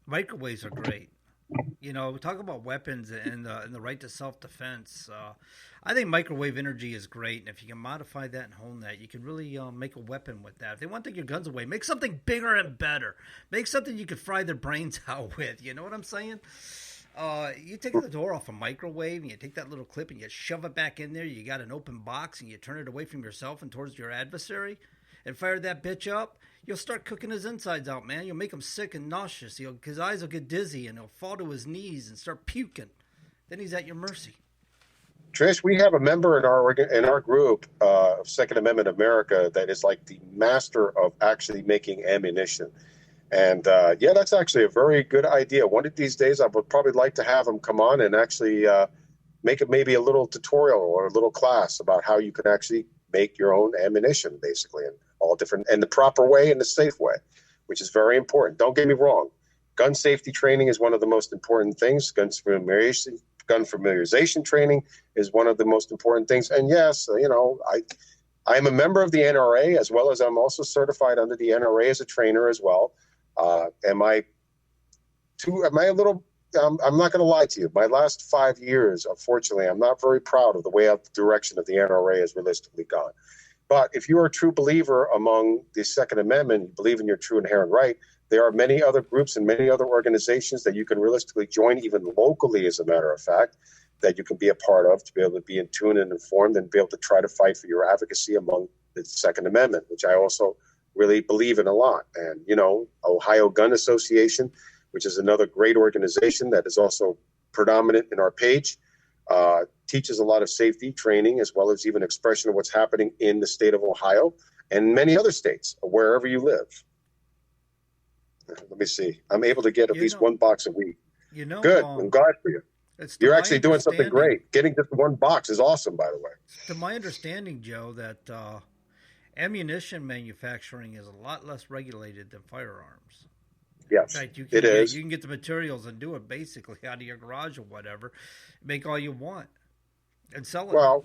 Speaker 2: microwaves are great. You know, talk about weapons and the right to self-defense. I think microwave energy is great, and if you can modify that and hone that, you can really make a weapon with that. If they want to take your guns away, make something bigger and better. Make something you could fry their brains out with. You know what I'm saying? You take the door off a microwave, and you take that little clip, and you shove it back in there. You got an open box, and you turn it away from yourself and towards your adversary, and fire that bitch up. You'll start cooking his insides out, man. You'll make him sick and nauseous. His eyes will get dizzy, and he'll fall to his knees and start puking. Then he's at your mercy.
Speaker 3: Trish, we have a member in our group of Second Amendment America that is like the master of actually making ammunition. And yeah, that's actually a very good idea. One of these days, I would probably like to have him come on and actually make it maybe a little tutorial or a little class about how you can actually make your own ammunition, basically, and all different, and the proper way and the safe way, which is very important. Don't get me wrong. Gun safety training is one of the most important things. Gun familiarization training is one of the most important things. And yes, you know, I'm a member of the NRA, as well as I'm also certified under the NRA as a trainer as well. I'm not going to lie to you. My last 5 years, unfortunately, I'm not very proud of the way out the direction of the NRA has realistically gone. But if you are a true believer among the Second Amendment, you believe in your true inherent right, there are many other groups and many other organizations that you can realistically join, even locally, as a matter of fact, that you can be a part of to be able to be in tune and informed and be able to try to fight for your advocacy among the Second Amendment, which I also really believe in a lot. And, you know, Ohio Gun Association, which is another great organization that is also predominant in our page, teaches a lot of safety training as well as even expression of what's happening in the state of Ohio and many other states, wherever you live. Let me see. I'm able to get at least one box a week.
Speaker 2: You know,
Speaker 3: good. I'm glad for you. You're actually doing something great. Getting just one box is awesome, by the way.
Speaker 2: To my understanding, Joe, that ammunition manufacturing is a lot less regulated than firearms.
Speaker 3: Yes,
Speaker 2: right, you can get the materials and do it basically out of your garage or whatever. Make all you want and sell it.
Speaker 3: Well,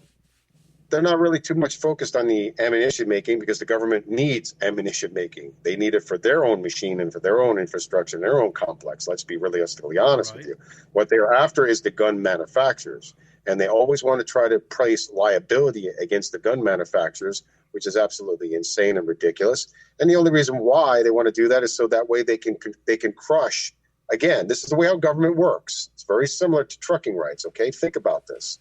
Speaker 3: they're not really too much focused on the ammunition making because the government needs ammunition making. They need it for their own machine and for their own infrastructure and their own complex. Let's be realistically honest with you. What they're after is the gun manufacturers. And they always want to try to place liability against the gun manufacturers, which is absolutely insane and ridiculous. And the only reason why they want to do that is so that way they can crush. Again, this is the way our government works. It's very similar to trucking rights, okay? Think about this.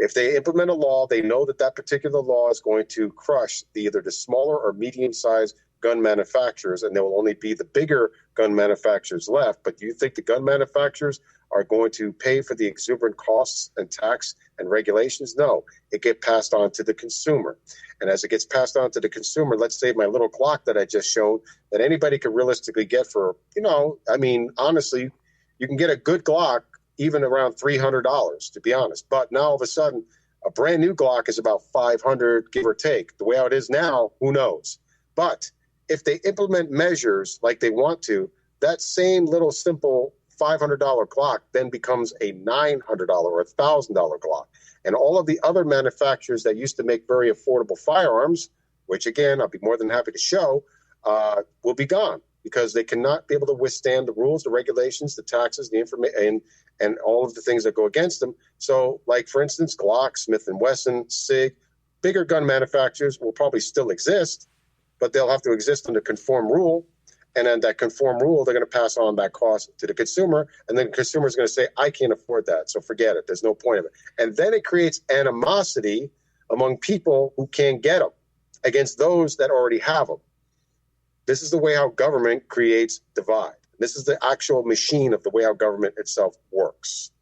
Speaker 3: If they implement a law, they know that that particular law is going to crush either the smaller or medium-sized gun manufacturers, and there will only be the bigger gun manufacturers left. But do you think the gun manufacturers are going to pay for the exuberant costs and tax and regulations? No, it gets passed on to the consumer. And as it gets passed on to the consumer, let's say my little clock that I just showed that anybody could realistically get for, you know, I mean, honestly, you can get a good Glock even around $300, to be honest. But now all of a sudden, a brand new Glock is about $500, give or take. The way how it is now, who knows? But if they implement measures like they want to, that same little simple $500 Glock then becomes a $900 or $1,000 Glock. And all of the other manufacturers that used to make very affordable firearms, which again, I'll be more than happy to show, will be gone because they cannot be able to withstand the rules, the regulations, the taxes, the information, and all of the things that go against them. So, like, for instance, Glock, Smith & Wesson, SIG, bigger gun manufacturers will probably still exist, but they'll have to exist under conform rule. And then that conform rule, they're going to pass on that cost to the consumer. And then the consumer is going to say, I can't afford that, so forget it. There's no point of it. And then it creates animosity among people who can't get them against those that already have them. This is the way how government creates divide. This is the actual machine of the way how government itself works.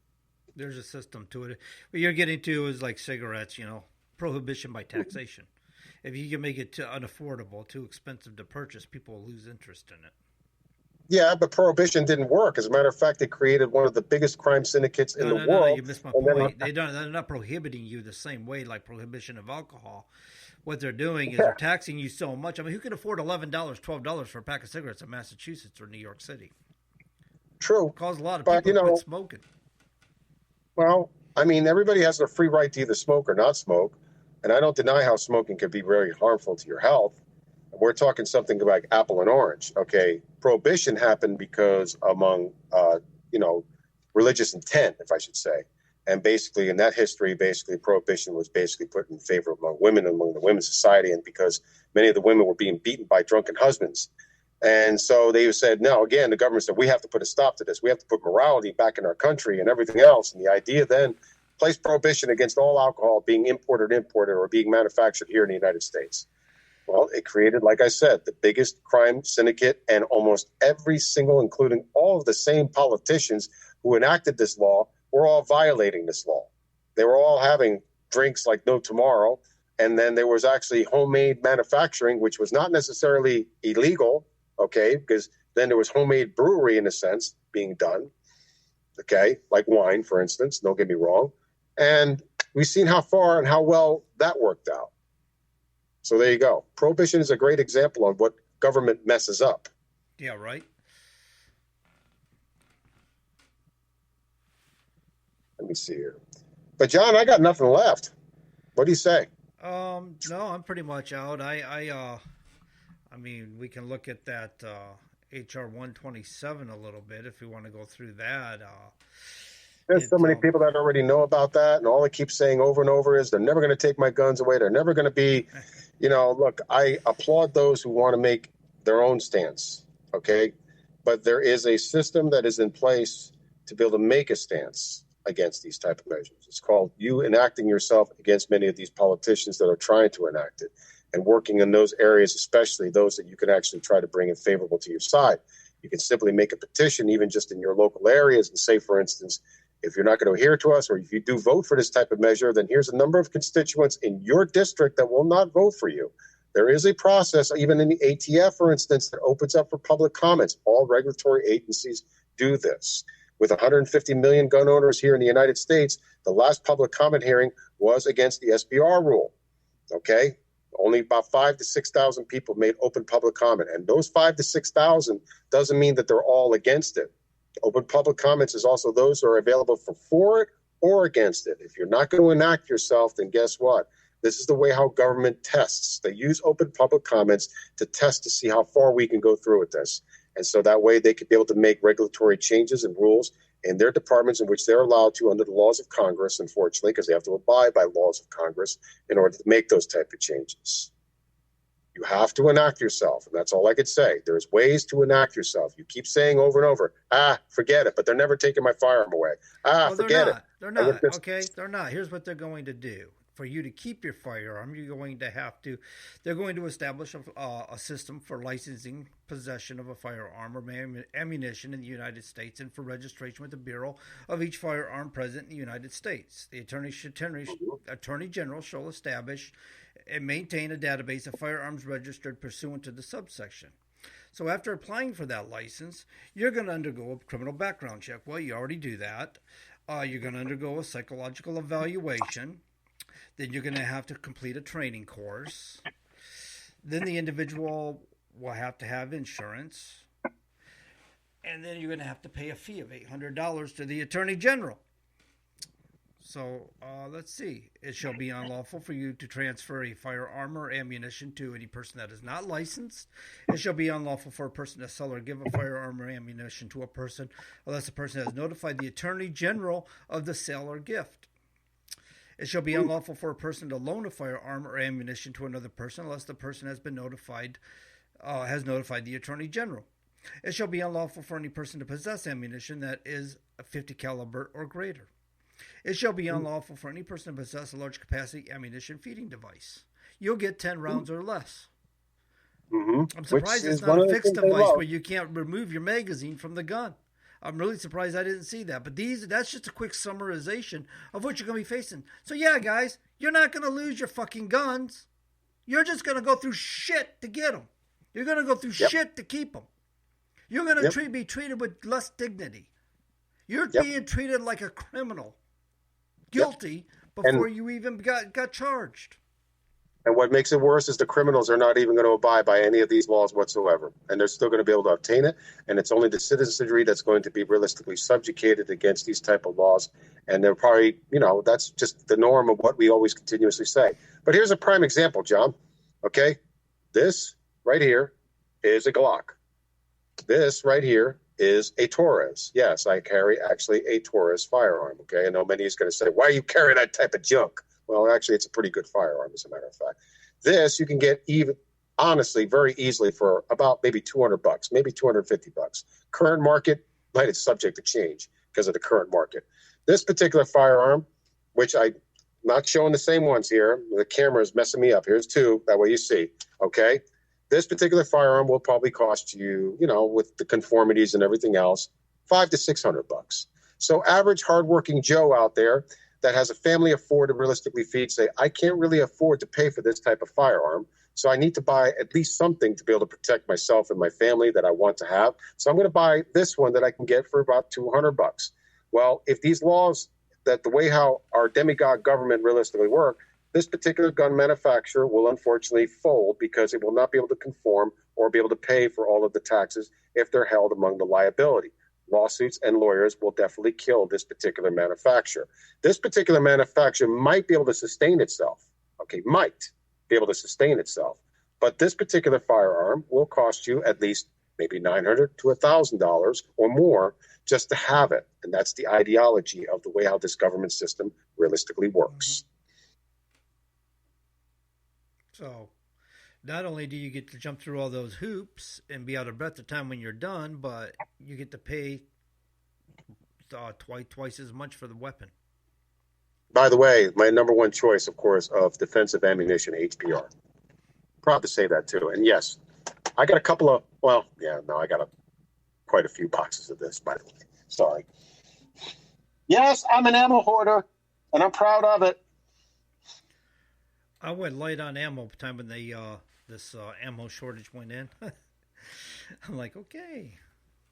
Speaker 2: There's a system to it. What you're getting to is like cigarettes, prohibition by taxation. If you can make it too unaffordable, too expensive to purchase, people will lose interest in it.
Speaker 3: Yeah, but prohibition didn't work. As a matter of fact, it created one of the biggest crime syndicates in the world.
Speaker 2: No, you missed my point. They're not prohibiting you the same way like prohibition of alcohol. What they're doing is they're taxing you so much. I mean, who can afford $11, $12 for a pack of cigarettes in Massachusetts or New York City?
Speaker 3: True.
Speaker 2: It caused a lot of people to quit smoking.
Speaker 3: Well, I mean, everybody has a free right to either smoke or not smoke. And I don't deny how smoking can be very harmful to your health. We're talking something like apple and orange. Okay, prohibition happened because among, religious intent, if I should say. And basically, in that history, prohibition was basically put in favor among women, among the women's society, and because many of the women were being beaten by drunken husbands. And so they said, no, again, the government said, we have to put a stop to this. We have to put morality back in our country and everything else. And the idea then placed prohibition against all alcohol being imported or being manufactured here in the United States. Well, it created, like I said, the biggest crime syndicate, and almost every single, including all of the same politicians who enacted this law, were all violating this law. They were all having drinks like no tomorrow. And then there was actually homemade manufacturing, which was not necessarily illegal, okay, because then there was homemade brewery in a sense being done, okay, like wine, for instance, don't get me wrong. And we've seen how far and how well that worked out. So there you go. Prohibition is a great example of what government messes up.
Speaker 2: Yeah, right.
Speaker 3: Let me see here. But John, I got nothing left. What do you say?
Speaker 2: No, I'm pretty much out. I mean, we can look at that HR 127 a little bit if we want to go through that.
Speaker 3: There's so many people that already know about that, and all they keep saying over and over is they're never going to take my guns away. They're never going to be, look, I applaud those who want to make their own stance, okay? But there is a system that is in place to be able to make a stance against these type of measures. It's called you enacting yourself against many of these politicians that are trying to enact it, and working in those areas, especially those that you can actually try to bring it favorable to your side. You can simply make a petition, even just in your local areas, and say, for instance, if you're not going to adhere to us, or if you do vote for this type of measure, then here's a number of constituents in your district that will not vote for you. There is a process, even in the ATF, for instance, that opens up for public comments. All regulatory agencies do this. With 150 million gun owners here in the United States, the last public comment hearing was against the SBR rule. Okay? Only about 5,000 to 6,000 people made open public comment. And those 5,000 to 6,000 doesn't mean that they're all against it. Open public comments is also those who are available for it or against it. If you're not going to enact yourself, then guess what? This is the way how government tests. They use open public comments to test to see how far we can go through with this. And so that way they could be able to make regulatory changes and rules in their departments in which they're allowed to under the laws of Congress, unfortunately, because they have to abide by laws of Congress in order to make those type of changes. You have to enact yourself, and that's all I could say. There's ways to enact yourself. You keep saying over and over, forget it, but they're never taking my firearm away. Forget it.
Speaker 2: They're not, okay? They're not. Here's what they're going to do. For you to keep your firearm, they're going to establish a system for licensing possession of a firearm or ammunition in the United States, and for registration with the Bureau of each firearm present in the United States. The Attorney General shall establish and maintain a database of firearms registered pursuant to the subsection. So after applying for that license, you're going to undergo a criminal background check. Well, you already do that. You're going to undergo a psychological evaluation. Then you're going to have to complete a training course. Then the individual will have to have insurance. And then you're going to have to pay a fee of $800 to the Attorney General. So let's see. It shall be unlawful for you to transfer a firearm or ammunition to any person that is not licensed. It shall be unlawful for a person to sell or give a firearm or ammunition to a person unless the person has notified the Attorney General of the sale or gift. It shall be unlawful for a person to loan a firearm or ammunition to another person unless the person has been notified the Attorney General. It shall be unlawful for any person to possess ammunition that is a .50 caliber or greater. It shall be unlawful for any person to possess a large capacity ammunition feeding device. You'll get 10 rounds or less. I'm surprised it's not a fixed device where you can't remove your magazine from the gun. I'm really surprised I didn't see that. But that's just a quick summarization of what you're going to be facing. So yeah, guys, you're not going to lose your fucking guns. You're just going to go through shit to get them. You're going to go through shit to keep them. You're going to be treated with less dignity. You're being treated like a criminal. Guilty before you even got charged.
Speaker 3: And what makes it worse is the criminals are not even going to abide by any of these laws whatsoever. And they're still going to be able to obtain it. And it's only the citizenry that's going to be realistically subjugated against these type of laws. And they're probably, that's just the norm of what we always continuously say. But here's a prime example, John. Okay? This right here is a Glock. This right here is a Taurus. Yes, I carry actually a Taurus firearm. Okay, I know many is going to say, why are you carrying that type of junk? Well, actually, it's a pretty good firearm, as a matter of fact. This you can get honestly, very easily for about maybe $200, maybe $250. Current market, it's subject to change because of the current market. This particular firearm, which I'm not showing the same ones here. The camera is messing me up. Here's two. That way you see. Okay. This particular firearm will probably cost you, with the conformities and everything else, $500 to $600. So average hardworking Joe out there that has a family of four to realistically feed say, I can't really afford to pay for this type of firearm. So I need to buy at least something to be able to protect myself and my family that I want to have. So I'm going to buy this one that I can get for about $200. Well, if these laws that the way how our demigod government realistically work, this particular gun manufacturer will unfortunately fold because it will not be able to conform or be able to pay for all of the taxes if they're held among the liability. Lawsuits and lawyers will definitely kill this particular manufacturer. This particular manufacturer might be able to sustain itself. Okay, might be able to sustain itself. But this particular firearm will cost you at least maybe $900 to $1,000 or more just to have it. And that's the ideology of the way how this government system realistically works.
Speaker 2: So not only do you get to jump through all those hoops and be out of breath the time when you're done, but you get to pay twice as much for the weapon.
Speaker 3: By the way, my number one choice, of course, of defensive ammunition, HPR. Proud to say that, too. And yes, I got a couple of, I got quite a few boxes of this, by the way. Sorry. Yes, I'm an ammo hoarder, and I'm proud of it.
Speaker 2: I went light on ammo time when this ammo shortage went in. I'm like, okay,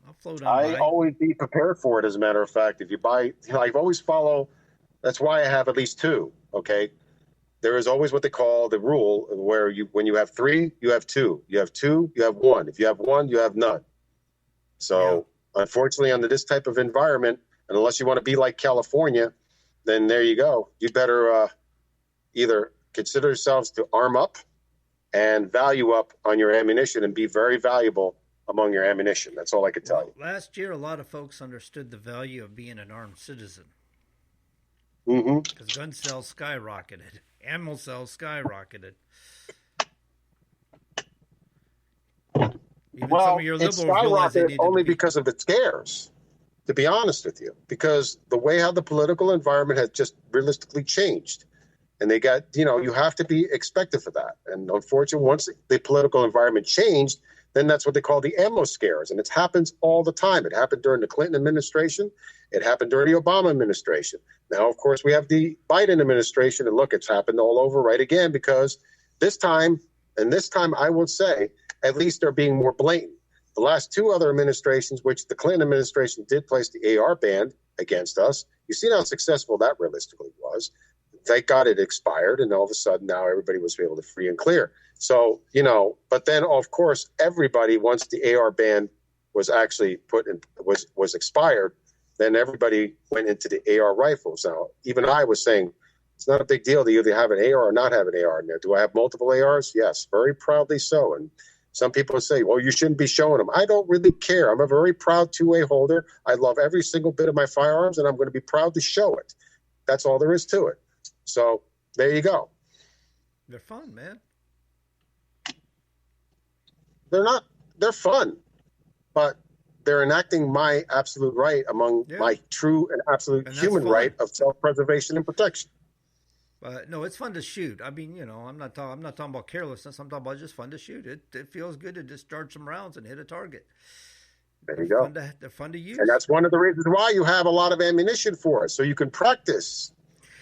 Speaker 2: I'll float on by.
Speaker 3: I always be prepared for it, as a matter of fact. If you buy, I've always follow, that's why I have at least two, okay? There is always what they call the rule where when you have three, you have two. You have two, you have one. If you have one, you have none. So, unfortunately, under this type of environment, and unless you want to be like California, then there you go. You better either consider yourselves to arm up and value up on your ammunition and be very valuable among your ammunition. That's all I could tell you.
Speaker 2: Last year, a lot of folks understood the value of being an armed citizen.
Speaker 3: Because
Speaker 2: gun sales skyrocketed. Ammo sales skyrocketed. Even some of your
Speaker 3: it's
Speaker 2: liberals
Speaker 3: skyrocketed only because of the scares, to be honest with you. Because the way how the political environment has just realistically changed. And they got, you have to be expected for that. And unfortunately, once the political environment changed, then that's what they call the ammo scares. And it happens all the time. It happened during the Clinton administration. It happened during the Obama administration. Now, of course, we have the Biden administration. And look, it's happened all over right again, because this time I would say, at least they're being more blatant. The last two other administrations, which the Clinton administration did place the AR ban against us, you see how successful that realistically was. Thank God it expired, and all of a sudden now everybody was able to free and clear. So, but then of course everybody, once the AR ban was actually was expired, then everybody went into the AR rifles. Now, even I was saying, it's not a big deal to either have an AR or not have an AR in there. Do I have multiple ARs? Yes, very proudly so. And some people say, well, you shouldn't be showing them. I don't really care. I'm a very proud 2A holder. I love every single bit of my firearms, and I'm going to be proud to show it. That's all there is to it. So there you go.
Speaker 2: They're fun, man.
Speaker 3: They're fun, but they're enacting my absolute right among my true and absolute human right of self-preservation and protection.
Speaker 2: No, it's fun to shoot. I mean, I'm not talking about carelessness. I'm talking about just fun to shoot. It feels good to discharge some rounds and hit a target.
Speaker 3: There you go.
Speaker 2: They're fun to use.
Speaker 3: And that's one of the reasons why you have a lot of ammunition for it, so you can practice.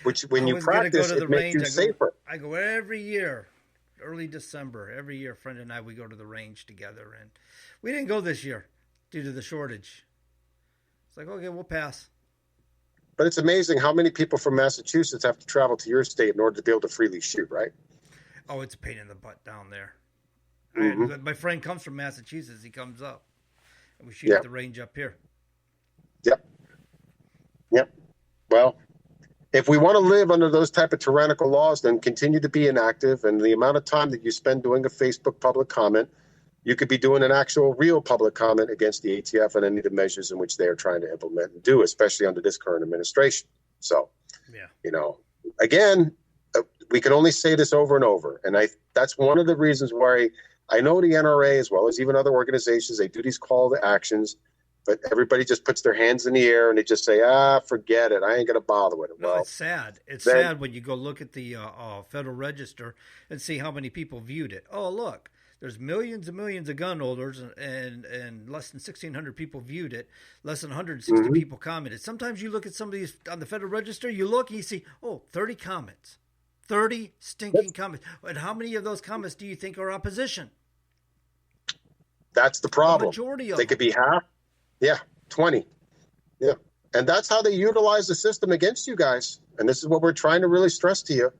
Speaker 3: Which, when you practice, it makes you safer.
Speaker 2: I go every year, early December. Every year, a friend and I, we go to the range together. And we didn't go this year due to the shortage. It's like, okay, we'll pass.
Speaker 3: But it's amazing how many people from Massachusetts have to travel to your state in order to be able to freely shoot, right?
Speaker 2: Oh, it's a pain in the butt down there.
Speaker 3: Mm-hmm.
Speaker 2: My friend comes from Massachusetts. He comes up. And we shoot at the range up here.
Speaker 3: Yep. Well, if we want to live under those type of tyrannical laws, then continue to be inactive. And the amount of time that you spend doing a Facebook public comment, you could be doing an actual real public comment against the ATF and any of the measures in which they are trying to implement and do, especially under this current administration. So, again, we can only say this over and over. And that's one of the reasons why I know the NRA, as well as even other organizations, they do these call to actions, but everybody just puts their hands in the air and they just say, forget it. I ain't going to bother with it.
Speaker 2: No, it's sad. It's sad when you go look at the Federal Register and see how many people viewed it. Oh, look. There's millions and millions of gun holders, and less than 1,600 people viewed it. Less than 160 people commented. Sometimes you look at some of these on the Federal Register, you look and you see, 30 comments. 30 stinking comments. And how many of those comments do you think are opposition?
Speaker 3: That's the problem.
Speaker 2: The majority of
Speaker 3: them. They could be half. Yeah, 20. Yeah. And that's how they utilize the system against you guys. And this is what we're trying to really stress to you.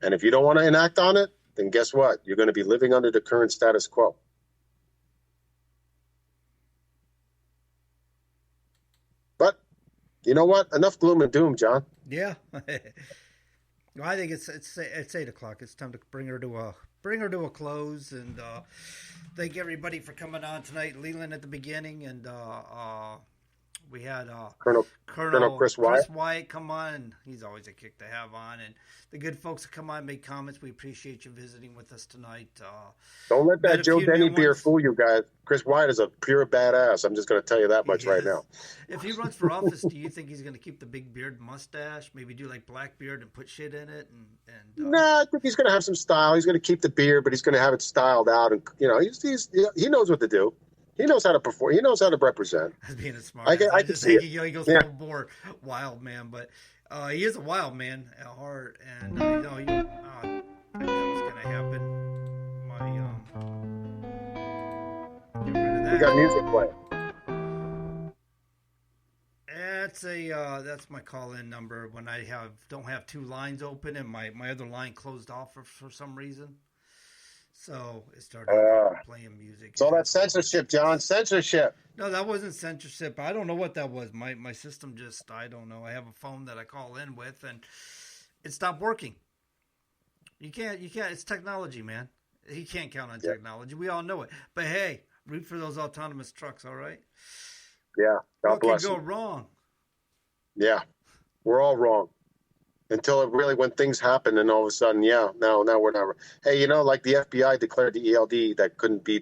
Speaker 3: And if you don't want to enact on it, then guess what? You're going to be living under the current status quo. But you know what? Enough gloom and doom, John.
Speaker 2: Yeah. I think it's 8:00. It's time to bring her to a close, and thank everybody for coming on tonight. Leland at the beginning, and we had
Speaker 3: Colonel Chris Wyatt.
Speaker 2: Chris Wyatt come on, and he's always a kick to have on. And the good folks that come on make comments. We appreciate you visiting with us tonight.
Speaker 3: Don't let that Joe Denny beer fool you guys. Chris Wyatt is a pure badass. I'm just going to tell you that much right now.
Speaker 2: If he runs for office, do you think he's going to keep the big beard mustache? Maybe do like Blackbeard and put shit in it?
Speaker 3: Nah, I think he's going to have some style. He's going to keep the beard, but he's going to have it styled out. And he knows what to do. He knows how to perform. He knows how to represent.
Speaker 2: Being a smart, I can see it. He goes full bore wild man, but he is a wild man at heart, and I know I knew it was going to happen. Get rid of that.
Speaker 3: We got music playing.
Speaker 2: That's my call-in number when I don't have two lines open and my other line closed off for some reason. So it started playing music.
Speaker 3: It's all that censorship, John. Censorship.
Speaker 2: No, that wasn't censorship. I don't know what that was. My system just, I don't know. I have a phone that I call in with, and it stopped working. You can't. It's technology, man. You can't count on technology. We all know it. But hey, root for those autonomous trucks, all right?
Speaker 3: Yeah. God bless
Speaker 2: you. What could go wrong?
Speaker 3: Yeah. We're all wrong. Until it really, when things happen, and all of a sudden, now we're not. Hey, like the FBI declared the ELD that couldn't be,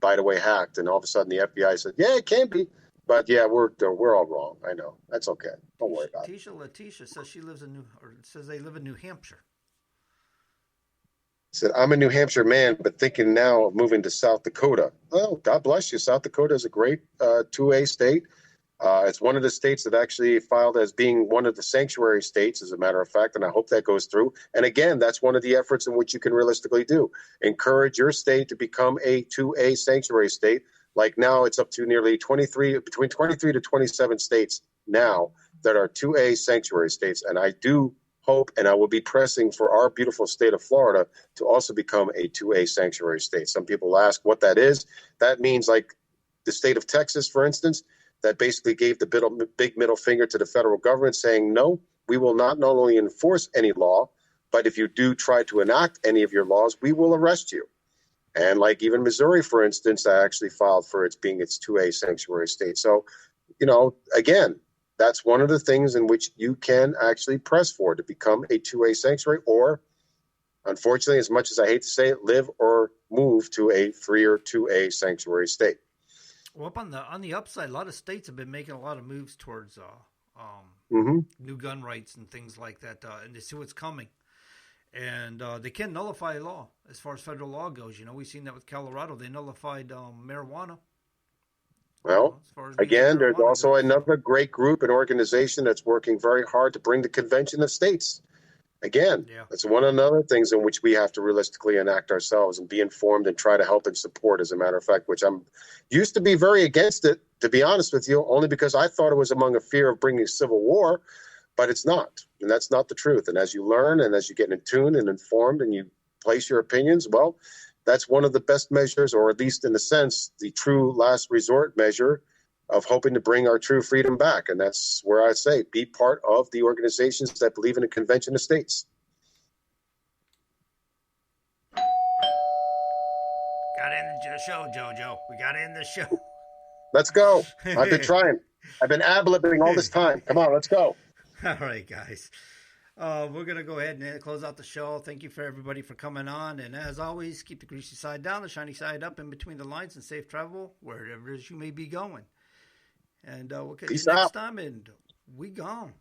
Speaker 3: by the way, hacked, and all of a sudden the FBI said, yeah, it can be, but yeah, we're all wrong. I know, that's okay. Don't worry about it.
Speaker 2: Letitia says says they live in New Hampshire.
Speaker 3: Said I'm a New Hampshire man, but thinking now of moving to South Dakota. Oh, God bless you. South Dakota is a great 2A state. It's one of the states that actually filed as being one of the sanctuary states, as a matter of fact, and I hope that goes through. And again, that's one of the efforts in which you can realistically do. Encourage your state to become a 2A sanctuary state. Like now it's up to nearly between 23 to 27 states now that are 2A sanctuary states. And I do hope, and I will be pressing for our beautiful state of Florida to also become a 2A sanctuary state. Some people ask what that is. That means, like the state of Texas, for instance, that basically gave the big middle finger to the federal government, saying, no, we will not only enforce any law, but if you do try to enact any of your laws, we will arrest you. And like even Missouri, for instance, I actually filed for its 2A sanctuary state. So, again, that's one of the things in which you can actually press for to become a 2A sanctuary, or, unfortunately, as much as I hate to say it, live or move to a 3 or 2A sanctuary state.
Speaker 2: Well, up on the upside, a lot of states have been making a lot of moves towards new gun rights and things like that, and they see what's coming. And they can nullify law as far as federal law goes. We've seen that with Colorado. They nullified marijuana.
Speaker 3: Well, again, there's also another great group and organization that's working very hard to bring the Convention of States. Again, That's one of the other things in which we have to realistically enact ourselves and be informed and try to help and support, as a matter of fact, which I'm used to be very against it, to be honest with you, only because I thought it was among a fear of bringing civil war, but it's not. And that's not the truth. And as you learn and as you get in tune and informed and you place your opinions, well, that's one of the best measures, or at least in a sense, the true last resort measure of hoping to bring our true freedom back. And that's where I say, be part of the organizations that believe in a convention of states.
Speaker 2: Got to end the show, JoJo. We got to end the show.
Speaker 3: Let's go. I've been trying. I've been ad-libbing all this time. Come on, let's go.
Speaker 2: All right, guys. We're going to go ahead and close out the show. Thank you for everybody for coming on. And as always, keep the greasy side down, the shiny side up in between the lines, and safe travel wherever it is you may be going. And we'll catch you next time, and we gone.